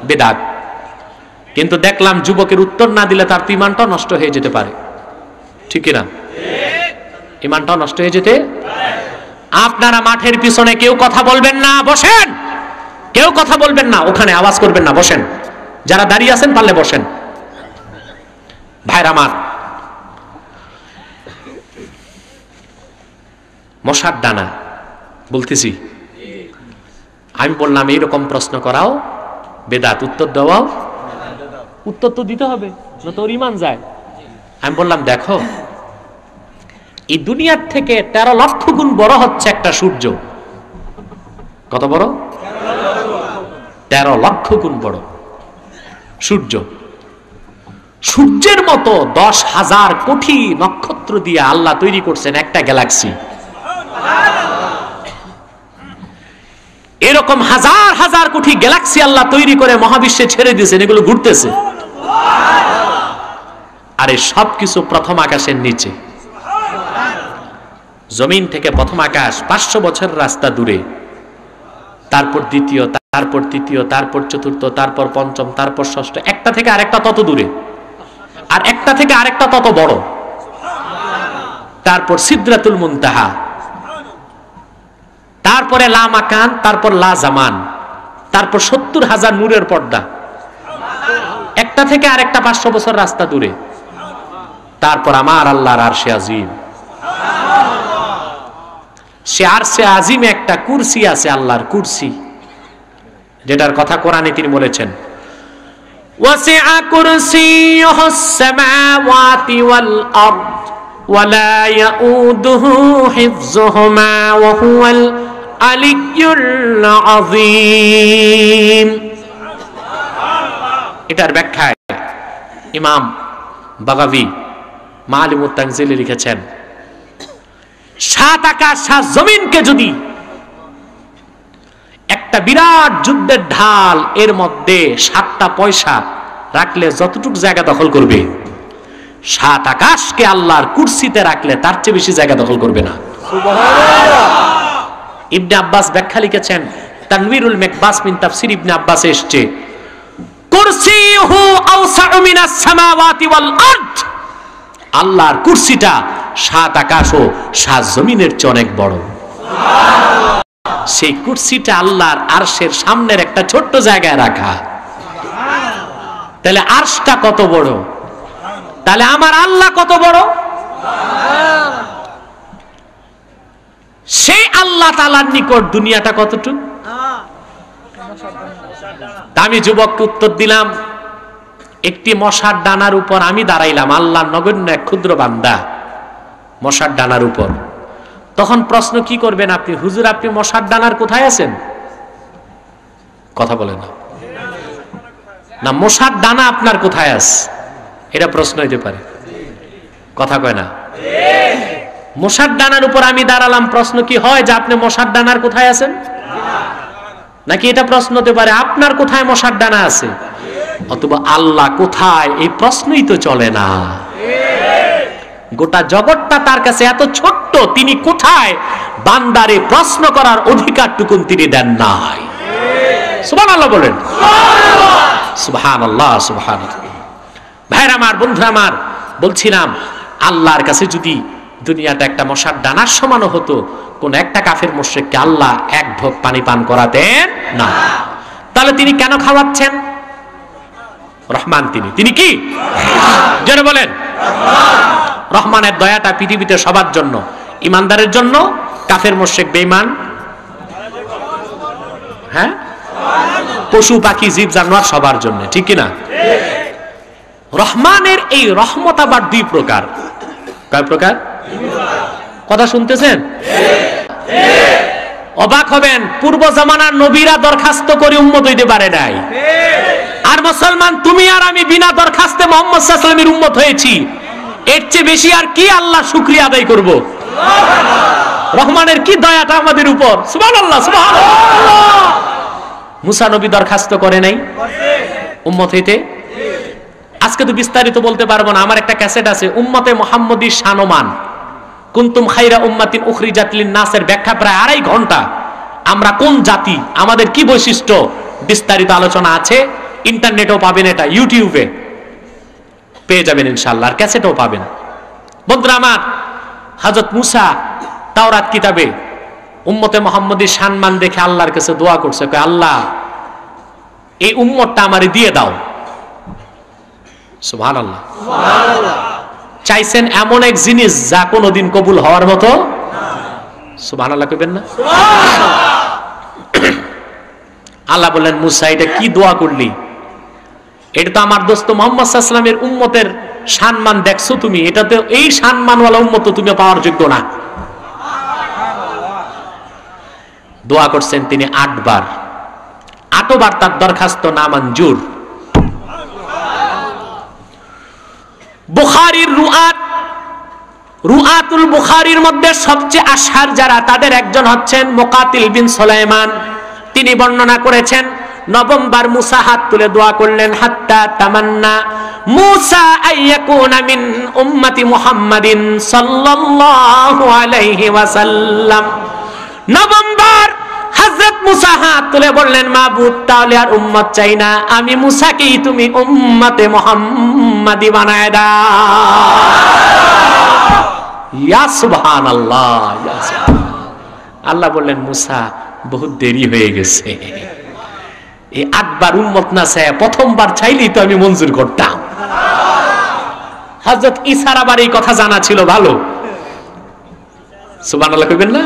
বেদাত। কিন্তু দেখলাম যুবকের উত্তর না দিলে তার ঈমানটাও নষ্ট হয়ে যেতে পারে, ঠিক না? ঈমানটাও নষ্ট হয়ে যেতে। আপনারা মাঠের পিছনে কেউ কথা বলবেন না, বসেন। কেউ কথা বলবেন না, ওখানে আওয়াজ করবেন না, বসেন। যারা দাঁড়িয়ে আছেন পারলে বসেন। ভাইরা আমার, মশার দানা বলতেছি, আমি বললাম এইরকম প্রশ্ন করাও বেদাত, উত্তর দেওয়াও। উত্তর তো দিতে হবে, না তোর ঈমান যায়। আমি বললাম দেখো, এই দুনিয়ার থেকে 13 লক্ষ গুণ বড় হচ্ছে একটা সূর্য। কত বড়? 13 লক্ষ গুণ বড় সূর্য। সূর্যের মতো 10,000 কোটি নক্ষত্র দিয়ে আল্লাহ তৈরি করছেন একটা গ্যালাক্সি। এরকম হাজার হাজার কোটি গ্যালাক্সি আল্লাহ তৈরি করে মহাবিশ্বে ছেড়ে দিয়েছেন, এগুলো ঘুরতেছে। আর এই সবকিছু প্রথম আকাশের নিচে। জমিন থেকে প্রথম আকাশ 500 বছর রাস্তা দূরে, তারপর দ্বিতীয়, তারপর তৃতীয়, তারপর চতুর্থ, তারপর পঞ্চম, তারপর ষষ্ঠ। একটা থেকে আরেকটা তত দূরে, আর একটা থেকে আরেকটা তত বড়। তারপর সিদরাতুল মুনতাহা, তারপরে লা মাকান, তারপর লা জামান, তারপর 70,000 নূরের পর্দা। একটা থেকে আরেকটা 500 বছর রাস্তা দূরে। তারপর আমার আল্লাহর আরশে আজিম। সে আরশে আজিমে একটা কুরসি আছে, আল্লাহর কুরসি, যেটার কথা কোরআনে তিনি বলেছেন ওয়াসিআ কুরসিয়ুহুস সামাওয়াতি ওয়াল আরদ ওয়ালা ইয়াউদুহু হিফযুহুমা ওয়া হুয়াল আলিয়্যুল আযীম। এটার ব্যাখ্যায় ইমাম বাগাবী মাআলিমুত তানজিলে লিখেছেন, সাত আকাশ সাত জমিনকে যদি একটা বিরাট যুদ্ধের ঢাল, এর মধ্যে 7টা পয়সা রাখলে যতটুকু জায়গা দখল করবে, সাত আকাশকে আল্লাহর কুরসিতে রাখলে তার চেয়ে বেশি জায়গা দখল করবে না। সুবহানাল্লাহ। ইবনে আব্বাস ব্যাখ্যা লিখেছেন, তানবীরুল মিকবাস মিন তাফসীর ইবনে আব্বাস এসেছে, কুরসিহু আওসাউ মিনাস সামাওয়াতি ওয়াল আরদ, আল্লাহর কুরসিটা সাত আকাশ ও সাত জমিনের চেয়ে অনেক বড়। সেই কুরসিটা আল্লাহর আরশের সামনের একটা ছোট্ট জায়গায় রাখা। তাহলে আরশটা কত বড়, তাহলে আমার আল্লাহ কত বড়। সেই আল্লাহ তাআলার নিকট দুনিয়াটা কতটুকু। আমি যুবককে উত্তর দিলাম, একটি মশার ডানার উপর আমি দাঁড়াইলাম, আল্লাহর নগণ্য এক ক্ষুদ্র বান্দা মশার ডানার উপর। তখন প্রশ্ন কি করবেন আপনি, হুজুর আপনি মশার ডানার কোথায় আছেন? কথা বলে না, না মশার ডানা আপনার কোথায় আছে, এটা প্রশ্ন হইতে পারে। কথা কয় না। মশার ডানার উপর আমি দাঁড়ালাম, প্রশ্ন কি হয় যে আপনি মশার ডানার কোথায় আছেন? নাকি এটা প্রশ্ন হতে পারে আপনার কোথায় মশার ডানা আছে, অথবা আল্লাহ কোথায়, এই প্রশ্নই তো চলে না। গোটা জগৎটা তার কাছে এত ছোট্ট, তিনি কোথায়, বান্দারে প্রশ্ন করার অধিকারটুকুন তিনি দেন নাই। সুবহানাল্লাহ বলেন। সুবহানাল্লাহ, সুবহানাল্লাহ। ভাইরা আমার, বন্ধুরা আমার, বলছিলাম আল্লাহর কাছে যদি দুনিয়াটা একটা মশার ডানার সমানও হতো, কোন একটা কাফের মুশরিককে আল্লাহ এক ঢোক পানি পান করাতেন না। তাহলে তিনি কেন খাওয়াচ্ছেন? রহমান তিনি, তিনি কি জেনে বলেন? রহমানের দয়াটা পৃথিবীতে সবার জন্য, ইমানদারের জন্য, কাফের মুশরিক বেঈমান, হ্যাঁ, পশু পাখি জীব জানোয়ার সবার জন্য, ঠিক কি না? রহমানের এই রহমত আবার দুই প্রকার। কয় প্রকার? কথা শুনতেছেন? অবাক হবেন, পূর্ব জামানার নবীরা দরখাস্ত করে উম্মত হইতে পারে নাই, আর মুসলমান তুমি আর আমি বিনা দরখাস্তে মুহাম্মদ সাল্লাল্লাহু আলাইহি ওয়াসাল্লামের উম্মত হয়েছি। এর চেয়ে বেশি আর কি আল্লাহ শুকরিয়া আদায় করব? রহমানের কি দয়াটা আমাদের উপর। সুবহানাল্লাহ, সুবহানাল্লাহ। মুসা নবী দরখাস্ত করে নাই উম্মত হইতে? আজকে তো বিস্তারিত বলতে পারবো না, আমার একটা ক্যাসেট আছে উম্মতে মুহাম্মদী শানমান, কুনতুম খাইরা উম্মাতিন উখরিজাত লিন-নাসের ব্যাখ্যা প্রায় 2.5 ঘন্টা। আমরা কোন জাতি, আমাদের কি বৈশিষ্ট্য, বিস্তারিত আলোচনা আছে। ইন্টারনেটেও পাবেন, এটা ইউটিউবে পেয়ে যাবেন ইনশাআল্লাহ, আর ক্যাসেটও পাবেন। বন্ধুরা আমার, হযরত মুসা তাওরাত কিতাবে উম্মতে মুহাম্মদী সম্মান দেখে আল্লাহর কাছে দোয়া করছে, কয় আল্লাহ এই উম্মতটা আমারে দিয়ে দাও। সুবহানাল্লাহ, সুবহানাল্লাহ। চাইছেন এমন এক জিনিস যা কোনোদিন কবুল হওয়ার মতো। সুবহানাল্লাহ কইবেন না? আল্লাহ বললেন, মুসা এটা কি দোয়া করলি? এটা তো আমার দোস্ত মুহাম্মদ সাল্লাল্লাহু আলাইহি ওয়াসাল্লামের উম্মতের সম্মান দেখছো তুমি, এটাতে এই সম্মানওয়ালা উম্মত তুমি পাওয়ার যোগ্য না। দোয়া করছেন তিনি 8 বার, 8 বার তার দরখাস্ত নামঞ্জুর। বুখারীর রুআতুল বুখারীর মধ্যে সবচেয়ে আশহার যারা, তাদের একজন হচ্ছেন মুকাতিল বিন সুলাইমান। তিনি বর্ণনা করেছেন, নবমবার মুসা হাত তুলে দোয়া করলেন, হাত্তা তামান্না মুসা আইয়াকুনা মিন উম্মতি মুহাম্মাদিন সাল্লাল্লাহু আলাইহি ওয়াসাল্লাম। নবমবার হযরত মুসা হাত তুলে বললেন, মাবুদ তাহলে আর উম্মত চাই না, আমি মুসাকেই তুমি উম্মতে মুহাম্মাদি বানায় দাও। ইয়া সুবহানাল্লাহ, ইয়া সুবহানাল্লাহ। আল্লাহ বললেন, মুসা বহুত দেরি হয়ে গেছে, এই 8 বার উম্মত না চাই, প্রথমবার চাইলেই তো আমি মঞ্জুর করতাম। হযরত ঈসার আবার এই কথা জানা ছিল ভালো, সুবহানাল্লাহ কইবেন না?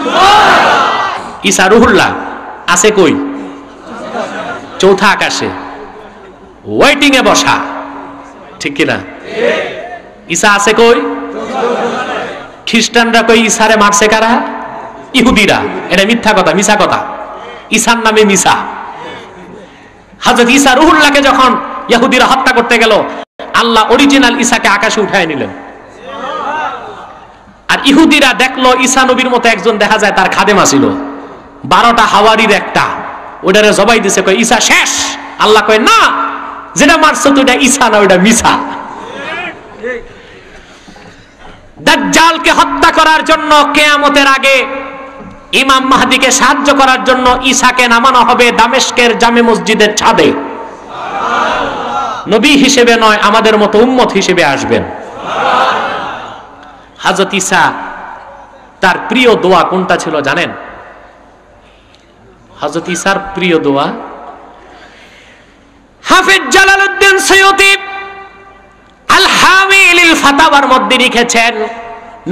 ঈসা রুহুল্লাহ আছে কই? চৌথা আকাশে ওয়েটিং এ বসা, ঠিক কিনা? ঈসা আছে কই? খ্রিস্টানরা কই ঈসারে মারছে কারা? ইহুদিরা। এটা মিথ্যা কথা, মিছা কথা। ঈসার নামে মিছা। হযরত ঈসা রুহুল্লাহকে যখন ইহুদিরা হত্যা করতে গেল, আল্লাহ অরিজিনাল ঈসাকে আকাশে উঠায় নিলেন। আর ইহুদিরা দেখলো ঈসা নবীর মতো একজন দেখা যায় তার খাদেমা ছিল, 12টা হাওয়ারির একটা, ওটারে জবাই দিছে, কয় ঈসা শেষ। আল্লাহ কয় না, যেটা মারছো তো এটা ঈসা না, ওটা মিছা। দাজ্জালকে হত্যা করার জন্য কিয়ামতের আগে ইমাম মাহদিকে সাহায্য করার জন্য ঈসাকে নামানো হবে দামেস্কের জামে মসজিদের ছাদে। নবী হিসেবে নয়, আমাদের মতো উম্মত হিসেবে আসবেন। হযরত ঈসা তার প্রিয় দোয়া কোনটা ছিল জানেন? হযরত ঈসার প্রিয় দোয়া হাফেজ জালালউদ্দিন সৈয়দী আল হামিলিল ফাতাওয়ার মধ্যে লিখেছেন,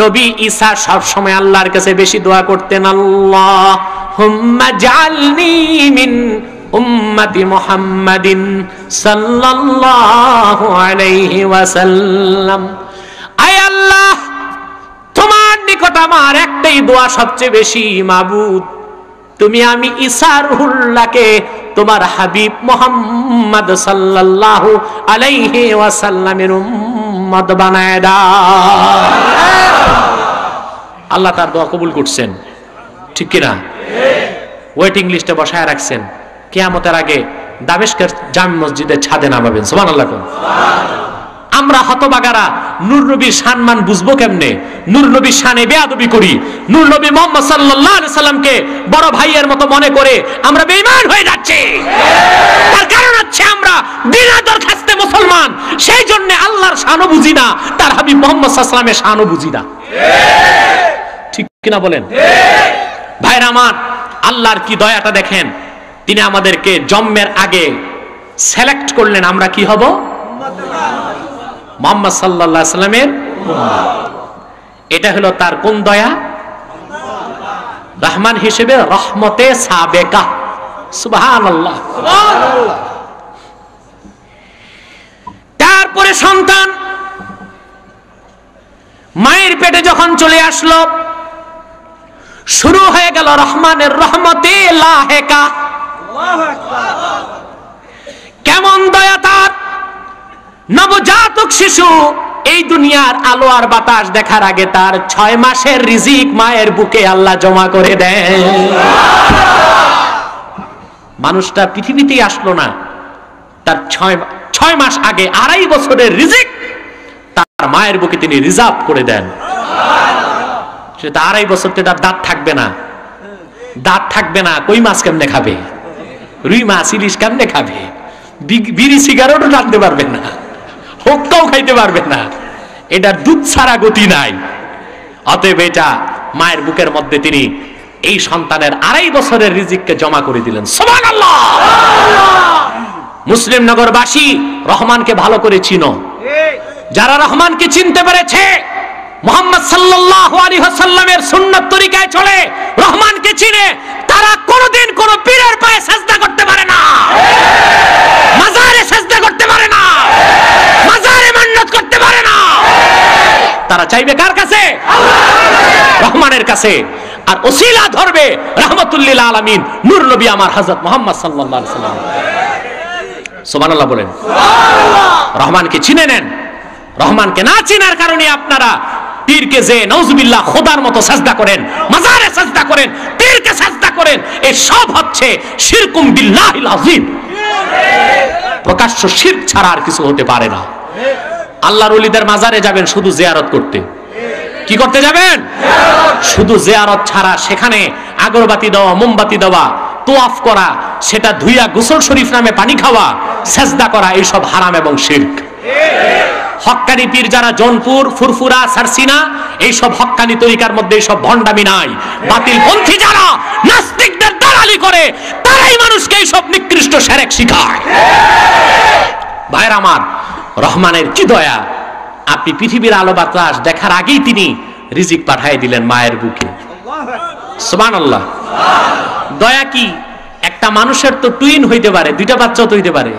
নবী ঈসা সব সময় আল্লাহর কাছে বেশি দোয়া করতেন, আল্লাহুম্মা জাআলনি মিন উম্মতি মুহাম্মাদিন সাল্লাল্লাহু আলাইহি ওয়াসাল্লাম। আয় আল্লাহ, তোমার নিকট আমার একটাই দোয়া সবচেয়ে বেশি, মাবুদ তুমি আমি ঈসা রুহুল্লাহকে তোমার হাবিব মুহাম্মদ সাল্লাল্লাহু আলাইহি ওয়াসাল্লামের উম্মত বানায় দাও। আল্লাহ তার দোয়া কবুল করছেন, ঠিক কি না? ওয়েটিং লিস্টে বসায় রাখছেন, কিয়ামতের আগে দামেস্কের জামে মসজিদের ছাদে নামাবেন। সুবহানাল্লাহ। আমরা হতবাগারা নূর নবীর সম্মান বুঝবো কেমনে? নূর নবীর শানে বেয়াদবি করি, নূর নবী মুহাম্মদ সাল্লাল্লাহু আলাইহি সাল্লামকে বড় ভাইয়ের মতো মনে করে আমরা বেঈমান হয়ে যাচ্ছি। তার কারণ হচ্ছে আমরা বিনা দরখাস্তে মুসলমান, সেই জন্য আল্লাহর শানও বুঝি না, তার হাবিব মুহাম্মদ সাল্লাল্লাহু আলাইহি সাল্লামের শানও বুঝি না। ঠিক কিনা বলেন? ভাইরা আমার, আল্লাহর কি দয়াটা দেখেন, তিনি আমাদেরকে জন্মের আগে সিলেক্ট করলেন, আমরা কি হব? মুহাম্মদ সাল্লাল্লাহু আলাইহি সাল্লামের উম্মত। এটা হলো তার কোন দয়া? রহমান হিসেবে রহমতে সাবেকা। সুবহানাল্লাহ। তারপরে সন্তান মায়ের পেটে যখন চলে আসলো, শুরু হয়ে গেল রহমানের রহমতে লাহেকা। কেমন দয়া তার! নবজাতক শিশু এই দুনিয়ার আলো আর বাতাস দেখার আগে তার 6 মাসের রিজিক মায়ের বুকে আল্লাহ জমা করে দেন। মানুষটা পৃথিবীতেই আসলো না, তার 6 মাস আগে 2.5 বছরের রিজিক তার মায়ের বুকে তিনি রিজার্ভ করে দেন। সেটা 2.5 বছর তো তার দাঁত থাকবে না, দাঁত থাকবে না, কই মাছ কেমনে খাবে, রুই মাছ ইলিশ কেমনে খাবে, বিড়ি সিগারেটও টানতে পারবে না, হোক্কাও খাইতে পারবে না, এটা দুধ ছাড়া গতি নাই। অতএব এটা মায়ের বুকের মধ্যে তিনি এই সন্তানের 2.5 বছরের রিজিককে জমা করে দিলেন। সুবহানাল্লাহ। মুসলিম নগরবাসী রহমানকে ভালো করে চিনো। যারা রহমানকে চিনতে পেরেছে, মুহাম্মদ সাল্লাল্লাহু আলাইহি ওয়াসাল্লামের সুন্নাত তরিকায় চলে, রহমানকে চিনে, তারা কোনোদিন কোন পীরের পায়ে সিজদা করতে পারে না, মাজারে সিজদা করতে পারে না, মাজারে মান্নত করতে পারে না। তারা চাইবে কার কাছে? রহমানের কাছে। আর ওসিলা ধরবে রাহমাতুল লিল আলামিন নূর নবী আমার হযরত মুহাম্মদ সাল্লাল্লাহু আলাইহি ওয়াসাল্লাম। সুবহানাল্লাহ বলেন। রহমানকে চিনে নেন। রহমানকে না চিনার কারণে আপনারা পীরকে যে নাউজুবিল্লাহ খোদার মতো সাজদা করেন, মাজারে সাজদা করেন, পীরকে সাজদা করেন, এই সব হচ্ছে শিরকুম বিল্লাহিল আযীম। প্রকাশ্য শিরক ছাড়া আর কিছু হতে পারে না। আল্লাহর ওলিদের মাজারে যাবেন শুধু জিয়ারত করতে। কি করতে যাবেন? শুধু জিয়ারত ছাড়া সেখানে আগরবাতি দেওয়া, মোমবাতি দেওয়া, তোয়াফ করা, সেটা ধুইয়া গোসল শরীফ নামে পানি খাওয়া, সাজদা করা, এই সব হারাম এবং শিরক। হক্কানি পীর যারা জনপুর, ফুরফুরা, সারসিনা, এই সব হক্কানি তরিকার মধ্যে এই সব ভণ্ডামি নাই। বাতিল পন্থী যারা নাস্তিকদের দালালি করে, তারাই মানুষকে এই সব নিকৃষ্ট শিরক শিখায়। ভাইরা আমার, রহমানের কি দয়া! আপনি পৃথিবীর আলো বাতাস দেখার আগেই তিনি রিজিক পাঠিয়ে দিলেন মায়ের বুকে। সুবহানাল্লাহ। দয়া কি? একটা মানুষের তো টুইন হইতে পারে, দুইটা বাচ্চাও তো হইতে পারে।